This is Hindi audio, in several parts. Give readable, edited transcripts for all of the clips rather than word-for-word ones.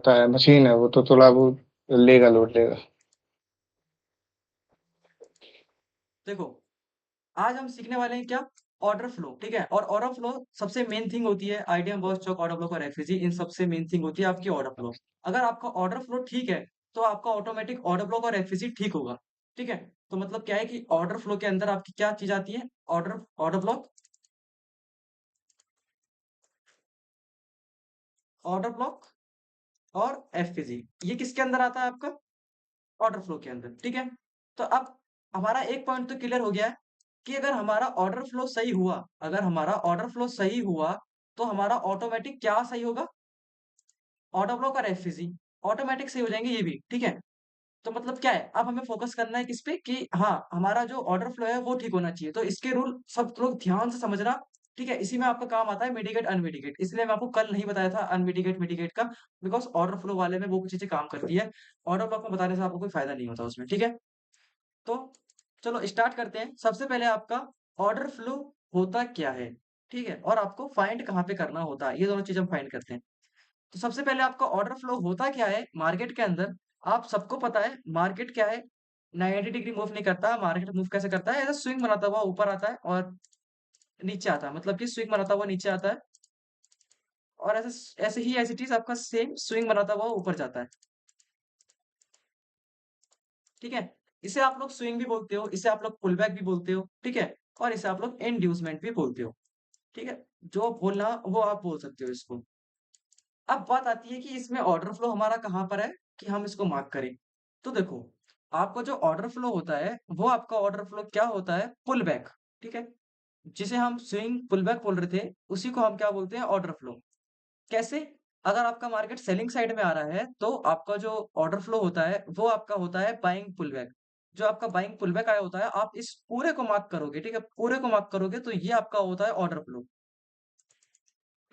होता है, मशीन है वो तो थोड़ा वो लेगा, लोड लेगा। देखो, आज हम सीखने वाले हैं क्या? ऑर्डर फ्लो, ठीक है। और ऑर्डर फ्लो सबसे मेन थिंग होती है, आईटीएम, बॉस चौक, ऑर्डर फ्लो और एफएसी, इन सबसे मेन थिंग होती है आपकी ऑर्डर फ्लो। अगर आपका ऑर्डर फ्लो ठीक है, तो आपका ऑटोमेटिक ऑर्डर ब्लॉक और एफएसी ठीक होगा। ठीक है। तो मतलब क्या है कि ऑर्डर फ्लो के अंदर आपकी क्या चीज आती है? Order order block, order block और एफएसी, ये किसके अंदर आता है आपका? ऑर्डर फ्लो के अंदर। ठीक है। तो अब हमारा एक पॉइंट तो क्लियर हो गया है कि अगर हमारा ऑर्डर फ्लो सही हुआ, अगर हमारा ऑर्डर फ्लो सही हुआ, तो हमारा ऑटोमेटिक क्या सही होगा? ऑटो ब्लॉक और एफवीसी ऑटोमेटिक सही हो जाएंगे ये भी। ठीक है। तो मतलब क्या है, अब हमें फोकस करना है किस पे कि हाँ, हमारा जो ऑर्डर फ्लो है वो ठीक होना चाहिए। तो इसके रूल सब लोग ध्यान से समझना। ठीक है। इसी में आपका काम आता है मिटिगेट अनमिटिगेट, इसलिए मैं आपको कल नहीं बताया था अनमिटिगेट मिटिगेट का, बिकॉज ऑर्डर फ्लो वाले में वो कुछ चीजें काम करती है, ऑर्डर ब्लॉक में बताने से आपको कोई फायदा नहीं होता उसमें। ठीक है। तो चलो स्टार्ट करते हैं। सबसे पहले आपका ऑर्डर फ्लो होता क्या है, ठीक है, और आपको फाइंड कहाँ पे करना होता है, ये दोनों चीज हम फाइंड करते हैं। तो सबसे पहले आपका ऑर्डर फ्लो होता क्या है मार्केट के अंदर? आप सबको पता है मार्केट क्या है, 90 डिग्री मूव नहीं करता। मार्केट मूव कैसे करता है? ऐसा स्विंग बनाता हुआ ऊपर आता है और नीचे आता है, मतलब कि स्विंग बनाता हुआ नीचे आता है, और ऐसे ऐसे ही ऐसी चीज आपका सेम स्विंग बनाता हुआ ऊपर जाता है। ठीक है। इसे आप लोग स्विंग भी बोलते हो, इसे आप लोग पुल बैक भी बोलते हो। ठीक है। और इसे आप लोग इंड्यूसमेंट भी बोलते हो। ठीक है। जो बोलना वो आप बोल सकते हो इसको। अब बात आती है कि इसमें ऑर्डर फ्लो हमारा कहाँ पर है कि हम इसको मार्क करें। तो देखो, आपका जो ऑर्डर फ्लो होता है वो आपका ऑर्डर फ्लो क्या होता है? Pull back. ठीक है। जिसे हम स्विंग पुल बैक बोल रहे थे, उसी को हम क्या बोलते हैं? Order flow. कैसे? अगर आपका मार्केट सेलिंग साइड में आ रहा है, तो आपका जो ऑर्डर फ्लो होता है वो आपका होता है बाइंग पुल बैक। जो आपका बाइंग पुल बैक आया होता है, आप इस पूरे को मार्क करोगे, ठीक है, पूरे को मार्क करोगे तो ये आपका होता है ऑर्डर फ्लो।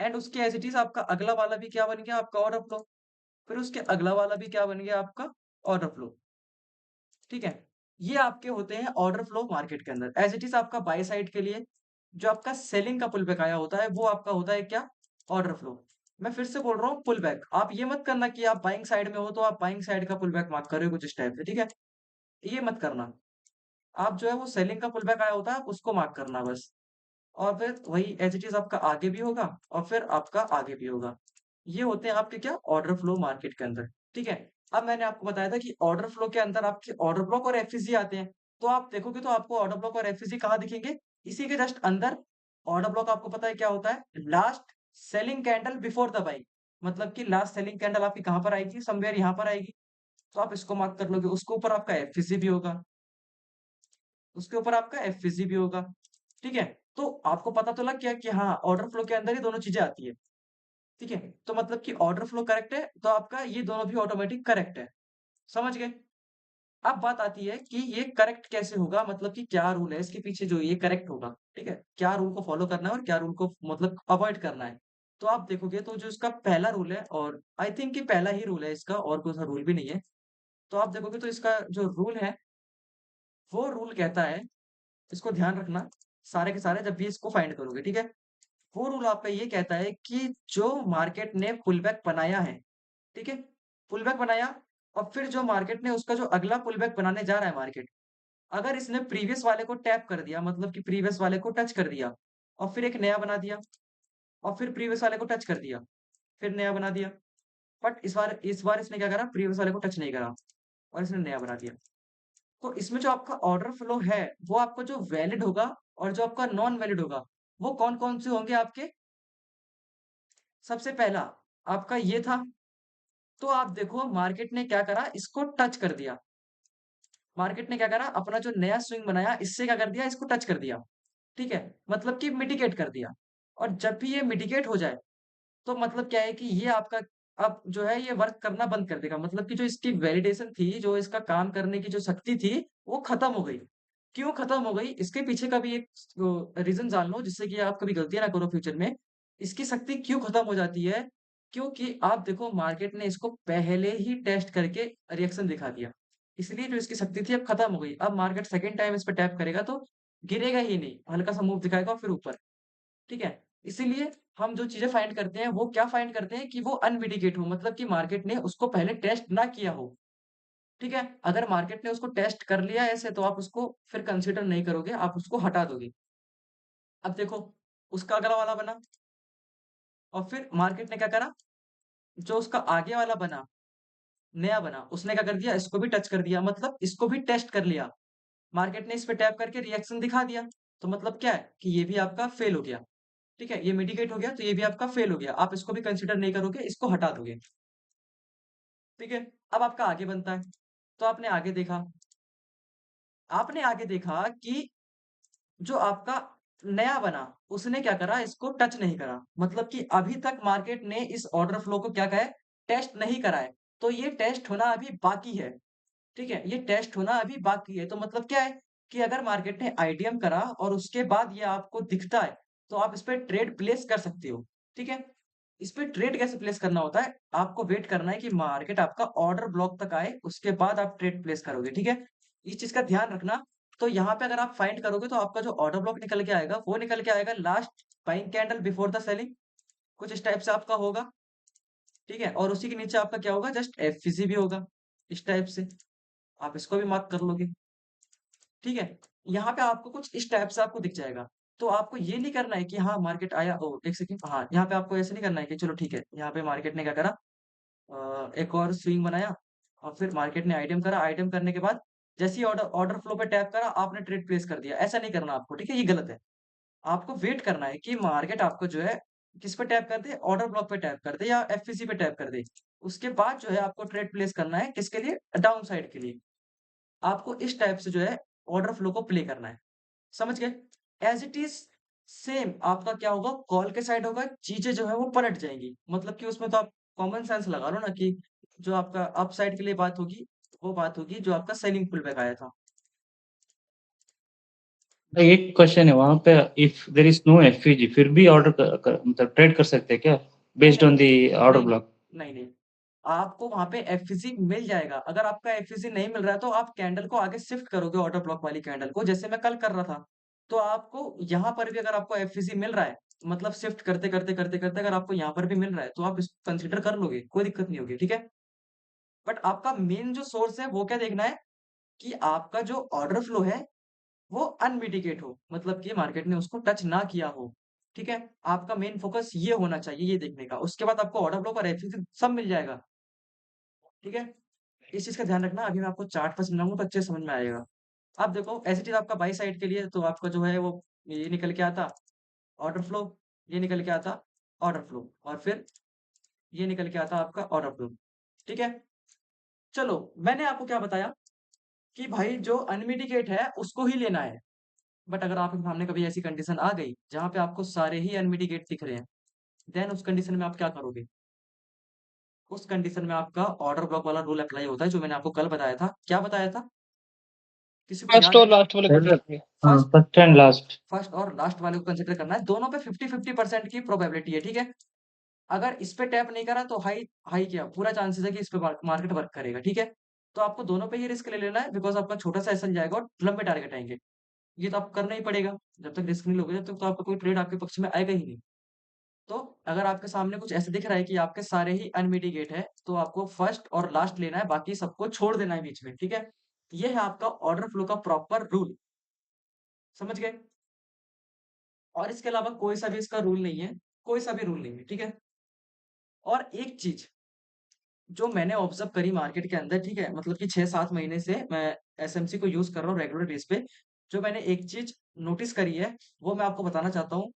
एंड उसके एज इट इज आपका अगला वाला भी क्या बन गया? आपका ऑर्डर फ्लो। फिर उसके अगला वाला भी क्या बन गया? आपका ऑर्डर फ्लो। ठीक है। ये आपके होते हैं ऑर्डर फ्लो मार्केट के अंदर। एज इट इज आपका बाय साइड के लिए जो आपका सेलिंग का पुल बैक आया होता है वो आपका होता है क्या? Order flow. मैं फिर से बोल रहा हूँ पुल बैक। आप ये मत करना कि आप बाइंग साइड में हो तो आप बाइंग साइड का पुल बैक मार्क कर रहे हो कुछ इस टाइप से। ठीक है। ये मत करना। आप जो है वो सेलिंग का पुल बैक आया होता है आप उसको मार्क करना बस। और फिर वही एज इट इज आपका आगे भी होगा और फिर आपका आगे भी होगा। ये होते हैं आपके क्या? ऑर्डर फ्लो मार्केट के अंदर। ठीक है। अब मैंने आपको बताया था कि ऑर्डर फ्लो के अंदर आपके ऑर्डर ब्लॉक और एफईसी आते हैं। तो आप देखोगे तो आपको ऑर्डर ब्लॉक और एफईसी कहाँ दिखेंगे? इसी के जस्ट अंदर। ऑर्डर ब्लॉक आपको पता है क्या होता है? Last selling candle before the buying. मतलब कि लास्ट सेलिंग कैंडल आपकी कहाँ पर आएगी? समवेयर यहाँ पर आएगी। तो आप इसको मार्क कर लोगे, उसके ऊपर आपका एफईसी भी होगा, उसके ऊपर आपका एफईसी भी होगा। ठीक है। तो आपको पता तो लग गया कि हाँ, ऑर्डर फ्लो के अंदर ही दोनों चीजें आती है। ठीक है। तो मतलब कि ऑर्डर फ्लो करेक्ट है तो आपका ये दोनों भी ऑटोमेटिक करेक्ट है। समझ गए? अब बात आती है कि ये करेक्ट कैसे होगा, मतलब कि क्या रूल है इसके पीछे जो ये करेक्ट होगा। ठीक है। क्या रूल को फॉलो करना है और क्या रूल को मतलब अवॉइड करना है। तो आप देखोगे तो जो इसका पहला रूल है, और आई थिंक कि पहला ही रूल है इसका, और कोई सा रूल भी नहीं है। तो आप देखोगे तो इसका जो रूल है वो रूल कहता है, इसको ध्यान रखना सारे के सारे जब भी इसको फाइंड करोगे। ठीक है। वो रूल आपका ये कहता है कि जो मार्केट ने पुल बैक बनाया है, ठीक है, पुल बैक बनाया, और फिर जो मार्केट ने उसका जो अगला पुल बैक बनाने जा रहा है मार्केट, अगर इसने प्रीवियस वाले को टैप कर दिया, मतलब कि प्रीवियस वाले को टच कर दिया, और फिर एक नया बना दिया, और फिर प्रीवियस वाले को टच कर दिया, फिर नया बना दिया, बट इस बार इसने क्या करा? प्रीवियस वाले को टच नहीं करा और इसने नया बना दिया। तो इसमें जो आपका ऑर्डर फ्लो है वो आपका जो वैलिड होगा और जो आपका नॉन वैलिड होगा, वो कौन कौन से होंगे आपके? सबसे पहला आपका ये था। तो आप देखो मार्केट ने क्या करा? इसको टच कर दिया। मार्केट ने क्या करा? अपना जो नया स्विंग बनाया इससे क्या कर दिया? इसको टच कर दिया। ठीक है। मतलब कि मिटिगेट कर दिया। और जब भी ये मिटिगेट हो जाए, तो मतलब क्या है कि ये आपका अब जो है ये वर्क करना बंद कर देगा। मतलब कि जो इसकी वैलिडेशन थी, जो इसका काम करने की जो शक्ति थी, वो खत्म हो गई। क्यों खत्म हो गई? इसके पीछे का भी एक रीजन जान लो, जिससे कि आप कभी गलतियां ना करो फ्यूचर में। इसकी शक्ति क्यों खत्म हो जाती है? क्योंकि आप देखो मार्केट ने इसको पहले ही टेस्ट करके रिएक्शन दिखा दिया, इसलिए जो इसकी शक्ति थी अब खत्म हो गई। अब मार्केट सेकंड टाइम इस पर टैप करेगा तो गिरेगा ही नहीं, हल्का सा मूव दिखाएगा और फिर ऊपर। ठीक है। इसीलिए हम जो चीज़ें फाइंड करते हैं, वो क्या फाइंड करते हैं कि वो अनमिटिगेट हो, मतलब कि मार्केट ने उसको पहले टेस्ट ना किया हो, ठीक है? अगर मार्केट ने उसको टेस्ट कर लिया ऐसे, तो आप उसको फिर कंसीडर नहीं करोगे, आप उसको हटा दोगे। अब देखो, उसका अगला वाला बना और फिर मार्केट ने क्या करा, जो उसका आगे वाला बना, नया बना, उसने क्या कर दिया, इसको भी टच कर दिया, मतलब इसको भी टेस्ट कर लिया। मार्केट ने इस पे टैप करके रिएक्शन दिखा दिया, तो मतलब क्या है कि ये भी आपका फेल हो गया, ठीक है? ये मिटिगेट हो गया, तो ये भी आपका फेल हो गया। आप इसको भी कंसीडर नहीं करोगे, इसको हटा दोगे, ठीक है? अब आपका आगे बनता है, तो आपने आगे देखा, आपने आगे देखा कि जो आपका नया बना, उसने क्या करा, इसको टच नहीं करा। मतलब कि अभी तक मार्केट ने इस ऑर्डर फ्लो को क्या कहा है, टेस्ट नहीं करा है। तो ये टेस्ट होना अभी बाकी है, ठीक है? ये टेस्ट होना अभी बाकी है। तो मतलब क्या है कि अगर मार्केट ने आईडीएम करा और उसके बाद ये आपको दिखता है, तो आप इस पे ट्रेड प्लेस कर सकते हो, ठीक है? इस पे ट्रेड कैसे प्लेस करना होता है, आपको वेट करना है कि मार्केट आपका ऑर्डर ब्लॉक तक आए, उसके बाद आप ट्रेड प्लेस करोगे, ठीक है? इस चीज़ का ध्यान रखना। तो यहाँ पे अगर आप फाइंड करोगे, तो आपका जो ऑर्डर ब्लॉक निकल के आएगा, वो निकल के आएगा last buying candle before the selling, कुछ इस टाइप से आपका होगा, ठीक है? और उसी के नीचे आपका क्या होगा, जस्ट एफवीसी भी होगा, इस टाइप से। आप इसको भी मार्क कर लोगे, ठीक है? यहाँ पे आपको कुछ इस टाइप से आपको दिख जाएगा। तो आपको ये नहीं करना है कि हाँ, मार्केट आया, ओह! 1 सेकंड, हाँ, यहाँ पे आपको ऐसे नहीं करना है कि चलो ठीक है, यहाँ पे मार्केट ने क्या करा, एक और स्विंग बनाया और फिर मार्केट ने आईडीएम करा, आईडीएम करने के बाद जैसे ही ऑर्डर ऑर्डर फ्लो पे टैप करा, आपने ट्रेड प्लेस कर दिया। ऐसा नहीं करना आपको, ठीक है? ये गलत है। आपको वेट करना है कि मार्केट आपको जो है किस पे टैप कर दे, ऑर्डर ब्लॉक पे टैप कर दे या एफवीसी पे टैप कर दे। उसके बाद जो है आपको ट्रेड प्लेस करना है, किसके लिए? डाउन साइड के लिए। आपको इस टाइप से जो है ऑर्डर फ्लो को प्ले करना है। समझ गए? एज़ इट इज़ सेम आपका क्या होगा, कॉल के साइड होगा, चीज़ें जो है वो पलट जाएँगी। मतलब कि उसमें तो आप कॉमन सेंस लगा लो ना कि जो आपका अप साइड के लिए बात होगी, वो बात होगी जो आपका सेलिंग पुल बैक आया था। भाई एक क्वेश्चन है वहाँ पे, if there is no FEG फिर भी ऑर्डर मतलब ट्रेड कर सकते हैं क्या नहीं, बेस्ड नहीं, ऑन द ऑर्डर नहीं, नहीं, ब्लॉक? नहीं, नहीं। आपको वहाँ पे एफवीसी मिल जाएगा। अगर आपका एफवीसी नहीं मिल रहा है, तो आप कैंडल को आगे शिफ्ट करोगे ऑर्डर ब्लॉक वाली कैंडल को, जैसे मैं कल कर रहा था। तो आपको यहाँ पर भी अगर आपको एफवीसी मिल रहा है, मतलब शिफ्ट करते-करते अगर आपको यहाँ पर भी मिल रहा है, तो आप इसको कंसीडर कर लोगे, कोई दिक्कत नहीं होगी, ठीक है? बट आपका मेन जो सोर्स है, वो क्या देखना है कि आपका जो ऑर्डर फ्लो है, वो अनमिटिगेट हो, मतलब कि मार्केट ने उसको टच ना किया हो, ठीक है? आपका मेन फोकस ये होना चाहिए, ये देखने का। उसके बाद आपको ऑर्डर ब्लॉक और एफवीसी सब मिल जाएगा, ठीक है? इस चीज़ का ध्यान रखना। अभी मैं आपको चार्ट पर समझाऊँगा तो अच्छे से समझ में आएगा। अब देखो, एज़ इट इज़ आपका बाई साइड के लिए तो आपका जो है वो ये निकल के आता ऑर्डर फ्लो, ये निकल के आता ऑर्डर फ्लो और फिर ये निकल के आता आपका ऑर्डर फ्लो, ठीक है? चलो, मैंने आपको क्या बताया कि भाई जो अनमिटिगेट है उसको ही लेना है। बट अगर आपके सामने कभी ऐसी कंडीशन आ गई जहाँ पे आपको सारे ही अनमिटिगेट दिख रहे हैं, देन उस कंडीशन में आप क्या करोगे? उस कंडीशन में आपका ऑर्डर ब्लॉक वाला रूल अप्लाई होता है, जो मैंने आपको कल बताया था। क्या बताया था? किसी को फर्स्ट याद है? और लास्ट वाले पहले, कंसीडर किए। हाँ, first first and last. First और लास्ट वाले को कंसीडर करना है। दोनों पे 50-50% की प्रोबेबिलिटी है, ठीक है? अगर इस पे टैप नहीं करा, तो हाई हाई क्या पूरा चांसेस है कि इस पे मार्केट वर्क करेगा, ठीक है? तो आपको दोनों पे ही रिस्क ले लेना है, बिकॉज़ आपका छोटा सा एसएल जाएगा और लंबे टारगेट आएँगे। ये तो आपको करना ही पड़ेगा। जब तक रिस्क नहीं लोगे, जब तक तो आपका कोई ट्रेड आपके पक्ष में आएगा ही नहीं। तो अगर आपके सामने कुछ ऐसा दिख रहा है कि आपके सारे ही अनमिटिगेट है, तो आपको फर्स्ट और लास्ट लेना है, बाकी सबको छोड़ देना है बीच में, ठीक है? ये है आपका ऑर्डर फ्लो का प्रॉपर रूल, समझ गए? और इसके अलावा कोई सा भी इसका रूल नहीं है, कोई सा भी रूल नहीं है, ठीक है? और एक चीज़ जो मैंने ऑब्ज़र्व करी मार्केट के अंदर, ठीक है? मतलब कि 6-7 महीने से मैं एसएमसी को यूज़ कर रहा हूँ रेगुलर बेस पे। जो मैंने एक चीज़ नोटिस करी है, वो मैं आपको बताना चाहता हूँ।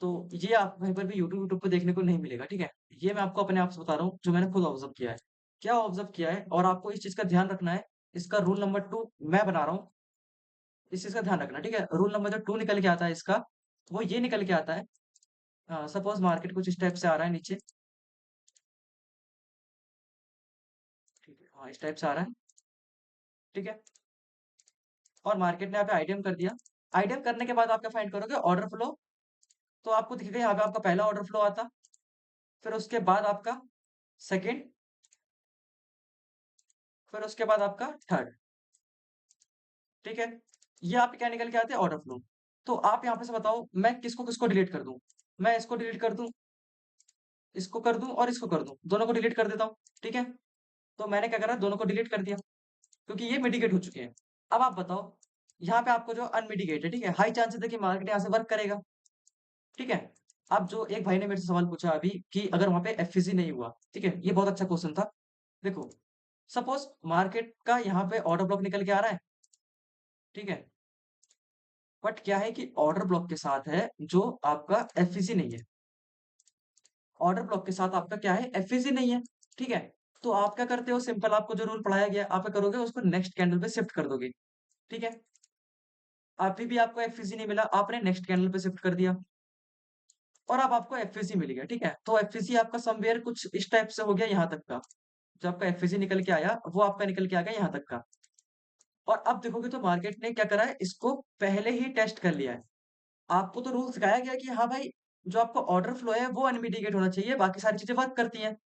तो ये आप कहीं पर भी यूट्यूब पे देखने को नहीं मिलेगा, ठीक है? ये मैं आपको अपने आप से बता रहा हूँ, जो मैंने खुद ऑब्ज़र्व किया है। क्या ऑब्ज़र्व किया है और आपको इस चीज़ का ध्यान रखना है, इसका रूल नंबर 2 मैं बना रहा हूँ, इस चीज़ का ध्यान रखना, ठीक है? रूल नंबर जो 2 निकल के आता है इसका, वो ये निकल के आता है, सपोज़ मार्केट कुछ इस टाइप से आ रहा है नीचे, ठीक है? हाँ, इस टाइप से आ रहा है, ठीक है? और मार्केट ने यहाँ पे आईडीएम कर दिया। आईडीएम करने के बाद आप क्या फाइंड करोगे, ऑर्डर फ्लो, तो आपको दिखेगा यहाँ पे आपका पहला ऑर्डर फ्लो आता, फिर उसके बाद आपका सेकंड, फिर उसके बाद आपका थर्ड, ठीक है? ये आपके क्या निकल के आते हैं, ऑर्डर फ्लो। तो आप यहाँ पे से बताओ मैं किसको-किसको डिलीट कर दूँ? मैं इसको डिलीट कर दूं, इसको कर दूं और इसको कर दूं, दोनों को डिलीट कर देता हूँ। ठीक है, तो मैंने क्या करा, दोनों को डिलीट कर दिया क्योंकि ये मिटिगेट हो चुके हैं। अब आप बताओ, यहाँ पे आपको जो अनमिटिगेट है, ठीक है, हाई चांसेस है कि मार्केट यहाँ से वर्क करेगा। ठीक है, अब जो एक भाई ने मेरे से सवाल पूछा अभी कि अगर वहां पे एफसीजी नहीं हुआ, ठीक है, ये बहुत अच्छा क्वेश्चन था। देखो, सपोज मार्केट का यहाँ पे ऑर्डर ब्लॉक निकल के आ रहा है, ठीक है, बट क्या है कि ऑर्डर ब्लॉक के साथ है जो आपका एफसीजी नहीं है, ऑर्डर ब्लॉक के साथ आपका क्या है, एफसीजी नहीं है। ठीक है, तो आप क्या करते हो, सिंपल, आपको जो रूल पढ़ाया गया आप क्या करोगे, उसको नेक्स्ट कैंडल पे शिफ्ट कर दोगे। ठीक है, अभी भी आपको एफसीजी नहीं मिला, आपने नेक्स्ट कैंडल पे शिफ्ट कर दिया और अब आपको एफवीसी मिल गया। ठीक है, तो एफवीसी आपका समवेयर कुछ इस टाइप से हो गया यहाँ तक का, जो आपका एफवीसी निकल के आया वो आपका निकल के आ गया यहाँ तक का। और अब देखोगे तो मार्केट ने क्या करा है, इसको पहले ही टेस्ट कर लिया है। आपको तो रूल सिखाया गया कि हाँ भाई, जो आपका ऑर्डर फ्लो है वो अनमिटिगेट होना चाहिए, बाकी सारी चीजें वर्क करती हैं।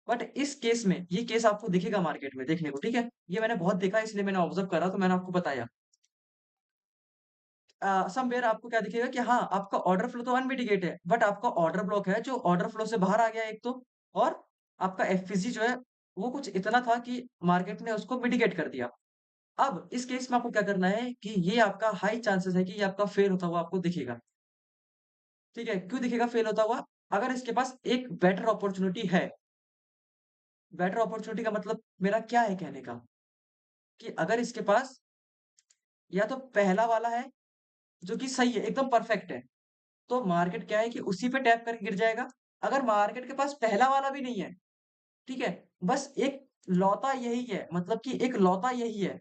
बट इस केस में ये केस आपको दिखेगा मार्केट में देखने को। ठीक है, ये मैंने बहुत देखा इसलिए मैंने ऑब्जर्व करा तो मैंने आपको बताया। समवेयर आपको क्या दिखेगा कि हाँ, आपका ऑर्डर फ्लो तो अनमिटिगेट है, बट आपका ऑर्डर ब्लॉक है जो ऑर्डर फ्लो से बाहर आ गया एक तो, और आपका एफवीसी जो है वो कुछ इतना था कि मार्केट ने उसको मिटिगेट कर दिया। अब इस केस में आपको क्या करना है कि ये आपका हाई चांसेस है कि ये आपका फेल होता हुआ आपको दिखेगा। ठीक है, क्यों दिखेगा फेल होता हुआ, अगर इसके पास एक बेटर अपॉर्चुनिटी है। बेटर अपॉर्चुनिटी का मतलब मेरा क्या है कहने का, कि अगर इसके पास या तो पहला वाला है जो कि सही है, एकदम परफेक्ट है, तो मार्केट क्या है कि उसी पे टैप करके गिर जाएगा। अगर मार्केट के पास पहला वाला भी नहीं है, ठीक है, बस एक लौता यही है, मतलब कि एक लौता यही है,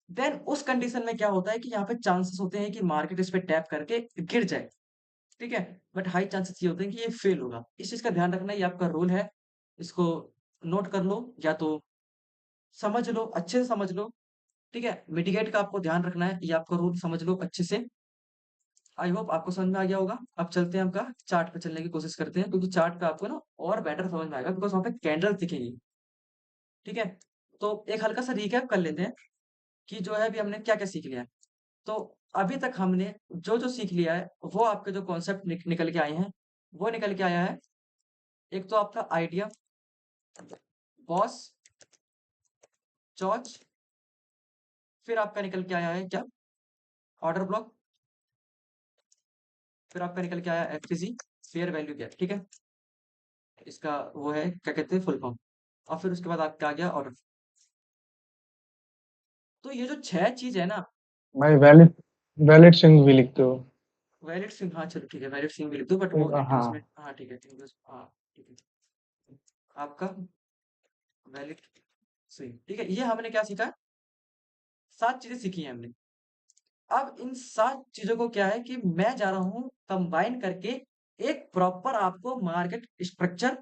देन उस कंडीशन में क्या होता है कि यहाँ पे चांसेस होते हैं कि मार्केट इस पे टैप करके गिर जाए। ठीक है, बट हाई चांसेस ये होते हैं कि ये फेल होगा। इस चीज का ध्यान रखना, ये आपका रूल है, इसको नोट कर लो या तो समझ लो, अच्छे से समझ लो। ठीक है, मिटिगेट का आपको ध्यान रखना है, ये आपका रूल समझ लो अच्छे से। आई होप आपको समझ में आ गया होगा। अब चलते हैं, आपका चार्ट पे चलने की कोशिश करते हैं, क्योंकि चार्ट पे आपको ना और बेटर समझ में आएगा, बिकॉज वहां पे कैंडल्स दिखेंगी। ठीक है, तो एक हल्का सा रिकैप कर लेते हैं कि जो है अभी हमने क्या क्या सीख लिया है। तो अभी तक हमने जो जो सीख लिया है वो आपके जो कॉन्सेप्ट निकल के आए हैं, वो निकल के आया है। एक तो आपका आइडिया, बॉस, चॉच, फिर आपका निकल के आया है क्या, ऑर्डर ब्लॉक, फिर आपका निकल के आया एफटीजी, फेयर वैल्यू गैप। ठीक है, इसका वो है क्या कहते हैं, फुल फॉर्म। और फिर उसके बाद आपका आ गया ऑर्डर। तो ये जो 6 चीज़ है ना, भाई वैलिड वैलिड स्विंग भी लिखते हो? वैलिड स्विंग, हाँ चलो ठीक है, वैलिड स्विंग भी लिख दो, बट वो इंड्यूसमेंट, हाँ। हाँ ठीक है, हाँ ठीक है, आपका वैलिड स्विंग। ठीक है, ये हमने क्या सीखा, 7 चीजें सीखी हैं हमने। अब इन 7 चीजों को क्या है कि मैं जा रहा हूँ कंबाइन करके एक प्रॉपर आपको मार्केट स्ट्रक्चर,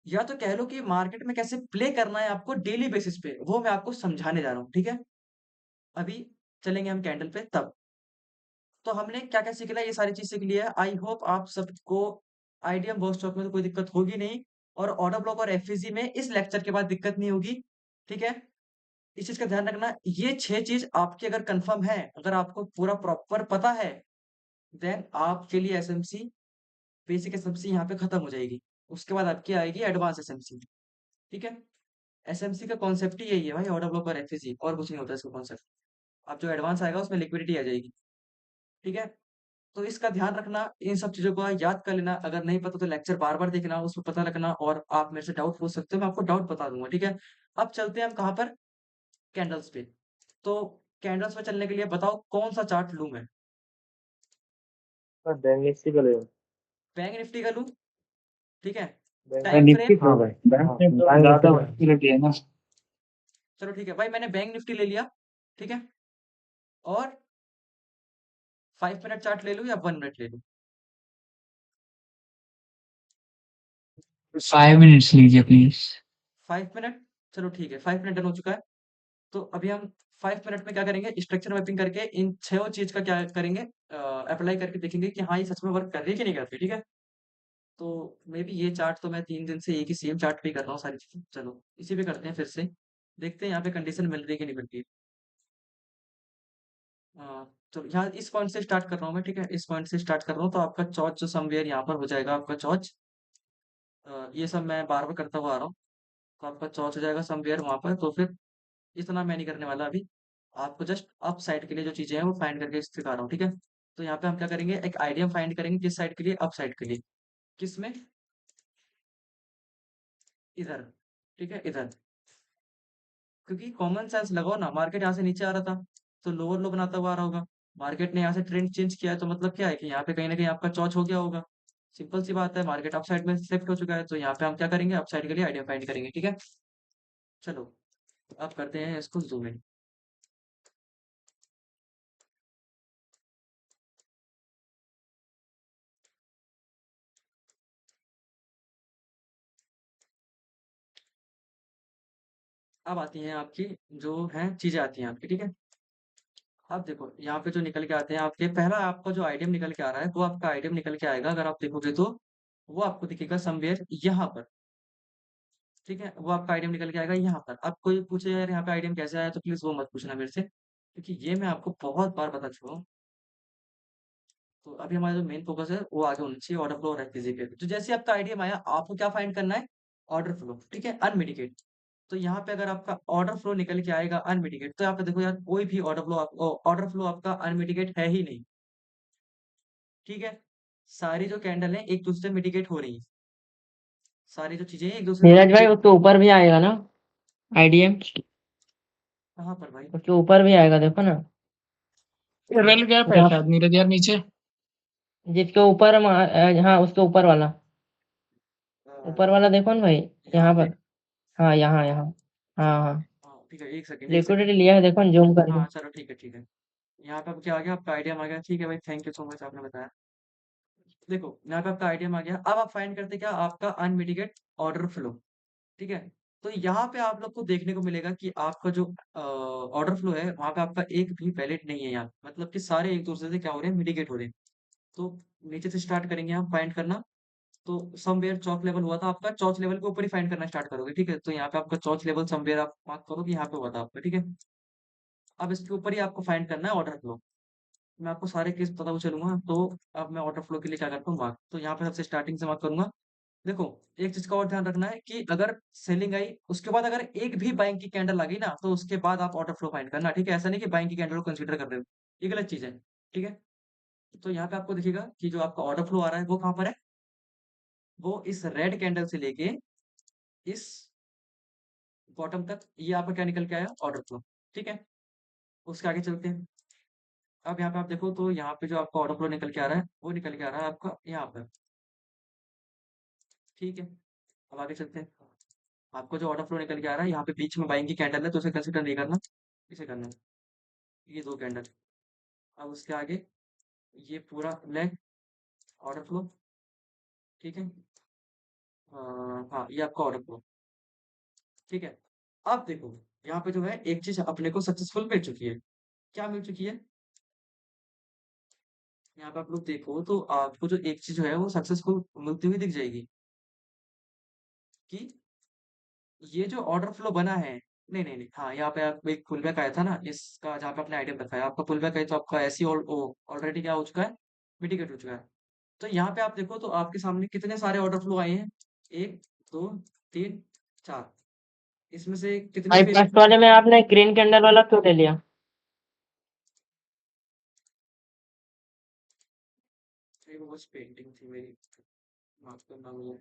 या तो कह लो कि मार्केट में कैसे प्ले करना है आपको डेली बेसिस पे, वो मैं आपको समझाने जा रहा हूँ। ठीक है, अभी चलेंगे हम कैंडल पे तब। तो हमने क्या-क्या सीख लिया, ये सारी चीज़ सीख लिया है। आई होप आप सबको आईडीएम बॉक्स स्टॉक में तो कोई दिक्कत होगी नहीं, और ऑर्डर ब्लॉक और एफवीसी में इस लेक्चर के बाद दिक्कत नहीं होगी। ठीक है? इस चीज़ का ध्यान रखना, ये 6 चीज़ आपकी अगर कंफर्म है, अगर आपको पूरा प्रॉपर पता है, देन आपके लिए एसएमसी, बेसिक एसएमसी यहाँ पे खत्म हो जाएगी। उसके बाद आपकी आएगी एडवांस एसएमसी। ठीक है? एसएमसी का कॉन्सेप्ट ही यही है भाई, ऑर्डर ब्लॉक और एफवीसी, और कुछ नहीं होता इसका कॉन्सेप्ट। अब जो एडवांस आएगा उसमें लिक्विडिटी आ जाएगी। ठीक है? तो इसका ध्यान रखना, इन सब चीज़ों को याद कर लेना, अगर नहीं पता तो लेक्चर बार-बार देखना, उसमें पता लगना, और आप मेरे से डाउट पूछ सकते हो, मैं आपको डाउट बता दूँगा, ठीक है? अब चलते हैं हम कहाँ पर? कैंडल्स पे। तो कैंडल्स पे चलने के लिए बताओ कौन-सा चार्ट लूँ मैं? बैंक निफ्टी का ले लो। बैंक निफ्टी का लूँ, ठीक है? बैंक टाइम निफ्टी फ्रेम, हाँ भाई, बैंक में तो बैंक ज्यादा निफ्टी का। वॉलेटिलिटी है ना। चलो ठीक है भाई, मैंने बैंक निफ्टी ले लिया, ठीक है? और 5 मिनट चार्ट ले लूँ या 1 मिनट ले लूँ? 5 मिनट्स लीजिए प्लीज। 5 मिनट, चलो ठीक है, 5 मिनट डन हो चुका है। तो अभी हम 5 मिनट में क्या करेंगे, स्ट्रक्चर मैपिंग करके इन 6 चीज़ का क्या करेंगे, अप्लाई करके देखेंगे कि हाँ, ये सच में वर्क कर रही है कि नहीं कर रही, ठीक है? तो मे बी ये चार्ट तो मैं 3 दिन से एक ही सेम चार्ट पे ही कर रहा हूँ सारी चीज़ें। चलो, इसी पे करते हैं फिर से। देखते हैं यहाँ पे कंडीशन मिल रही है कि नहीं मिल रही है। तो यहाँ इस पॉइंट से स्टार्ट कर रहा हूँ मैं, ठीक है, इस पॉइंट से स्टार्ट कर रहा हूँ, तो आपका चौच जो समवेयर यहाँ पर हो जाएगा आपका चौच। ये सब मैं बार बार करता हुआ आ रहा हूँ। तो आपका चौच हो जाएगा समवेयर वहां पर। तो फिर इतना मैं नहीं करने वाला अभी, आपको जस्ट अप साइड के लिए जो चीजें हैं वो फाइंड करके सिखा रहा हूँ, ठीक है। तो यहाँ पे हम क्या करेंगे, एक आइडियम फाइंड करेंगे, किस साइड के लिए, अप साइड के लिए। किस में, इधर, ठीक है, इधर। क्योंकि कॉमन सेंस लगाओ ना, मार्केट यहाँ से नीचे आ रहा था तो लोअर लो बनाता हुआ आ रहा होगा। मार्केट ने यहाँ से ट्रेंड चेंज किया है, तो मतलब क्या है कि यहाँ पे कहीं ना कहीं आपका चौच हो गया होगा। सिंपल सी बात है, मार्केट अप साइड में शिफ्ट हो चुका है, तो यहाँ पे हम क्या करेंगे, अप साइड के लिए आइडिया फाइंड करेंगे, ठीक है। चलो अब करते हैं इसको जूम इन। अब आती हैं आपकी जो है चीजें आती हैं आपकी, ठीक है। अब देखो यहाँ पे जो निकल के आते हैं आपके, पहला आपका जो आइडियम निकल के आ रहा है वो आपका आइडियम निकल के आएगा, अगर आप देखोगे तो वो आपको दिखेगा समवेयर यहाँ पर, ठीक है। वो आपका आइडियम निकल के आएगा यहाँ पर। अब कोई पूछे यार यहाँ पे आइडियम कैसे आया, तो प्लीज वो मत पूछना मेरे से, क्योंकि ये मैं आपको बहुत बार बता चुका हूँ। तो अभी हमारा जो मेन फोकस है वो आगे होना चाहिए ऑर्डर फ्लो और एफपीजी पे। तो जैसे आपका आइडियम आया, आपको क्या फाइंड करना है, ऑर्डर फ्लो, ठीक है, अनमिटिगेट। तो यहाँ पे अगर आपका ऑर्डर फ्लो निकल के आएगा अनमिटिगेट, तो यहाँ पे देखो यार कोई भी ऑर्डर फ्लो आपका अनमिटिगेट है ही नहीं, ठीक है। सारी जो कैंडल है एक दूसरे से मिटिगेट हो रही है, सारी जो चीजें हैं एक दूसरे से नीरज भाई उसके ऊपर भी आएगा ना आईडीएम, कहाँ पर भाई, उसके ऊपर भी आएगा देखो ना, रेल गैप है जहाँ शायद नीरज यार नीचे। जिसके ऊपर हाँ उसके ऊपर वाला देखो ना भाई, यहाँ यहाँ पे। पर, हाँ यहाँ यहाँ, हाँ हाँ हाँ ठीक है, एक सेकंड एक सेकंड। लिक्विडिटी लिया है देखो ना जूम करके। हाँ चलो ठीक है ठीक है। यहाँ पे अब क्या आ गया, आपका आइडिया आ गया, ठीक है भाई, थैंक यू सो मच, आपने बताया। देखो यहाँ पे आपका आइडिया आ गया, अब आप फाइंड करते क्या, आपका अनमिटिगेट ऑर्डर फ्लो, ठीक है। तो यहाँ पे आप लोग को देखने को मिलेगा कि आपका जो ऑर्डर फ्लो है वहां पे आपका एक भी वैलिड नहीं है यहाँ, मतलब कि सारे एक दूसरे से क्या हो रहे हैं, मिटिगेट हो रहे हैं। तो नीचे से स्टार्ट करेंगे हम फाइंड करना। तो समवेयर चौथ लेवल हुआ था आपका, चौथ लेवल के ऊपर ही फाइंड करना स्टार्ट करोगे, ठीक है। तो यहाँ पे आपका चौथ लेवल समवेयर आप मार्क करो कि यहाँ पे हुआ था आपका, ठीक है। अब इसके ऊपर ही आपको फाइंड करना है ऑर्डर फ्लो। मैं आपको सारे केस बताता चलूंगा। तो अब मैं ऑर्डर फ्लो के लिए क्या करता हूँ, मार्क। तो यहाँ पे सबसे स्टार्टिंग से मार्क करूंगा। देखो एक चीज का और ध्यान रखना है कि अगर सेलिंग आई उसके बाद अगर एक भी बाइंग की कैंडल आ गई ना, तो उसके बाद आप ऑर्डर फ्लो फाइंड करना, ठीक है। ऐसा नहीं कि बाइंग की कैंडल को कंसीडर कर रहे हो, ये गलत चीज है, ठीक है। तो यहाँ पे आपको दिखेगा कि जो आपका ऑर्डर फ्लो आ रहा है वो कहाँ पर है, वो इस रेड कैंडल से लेके इस बॉटम तक, ये आपका क्या निकल के आया, ऑर्डर फ्लो, ठीक है। उसके आगे चलते हैं। अब यहाँ पे आप देखो तो यहाँ पे जो आपका ऑर्डर फ्लो निकल के आ रहा है वो निकल के आ रहा है आपका यहाँ पर, ठीक है। अब आगे चलते हैं। आपको जो ऑर्डर फ्लो निकल के आ रहा है यहाँ पे बीच में बाइंग की कैंडल है, तो उसे कंसिडर नहीं करना, इसे करना है, ये दो कैंडल। अब उसके आगे ये पूरा ब्लैक ऑर्डर फ्लो, ठीक है। हाँ ये आपका ऑर्डर फ्लो, ठीक है। अब देखो यहाँ पे जो है एक चीज अपने को सक्सेसफुल मिल चुकी है, क्या मिल चुकी है, यहाँ पे आप लोग देखो तो आपको जो एक चीज जो है वो सक्सेसफुल मिलती हुई दिख जाएगी, कि ये जो ऑर्डर फ्लो बना है, नहीं नहीं नहीं, हाँ यहाँ पे आप एक पुल बैक आया था ना इसका, जहाँ पे आपने आइटम रखा है, आपका पुल बैक है तो आपका ऐसी ऑलरेडी क्या हो चुका है, मिटिगेट हो चुका है। तो यहाँ पे आप देखो तो आपके सामने कितने सारे ऑर्डर फ्लो आए हैं, एक, दो, तीन, चार। इसमें से कितने भाई फेल, फर्स्ट वाले में आपने ग्रीन कैंडल वाला क्यों ले लिया? वो बस पेंटिंग थी मेरी, माफ करना मुझे।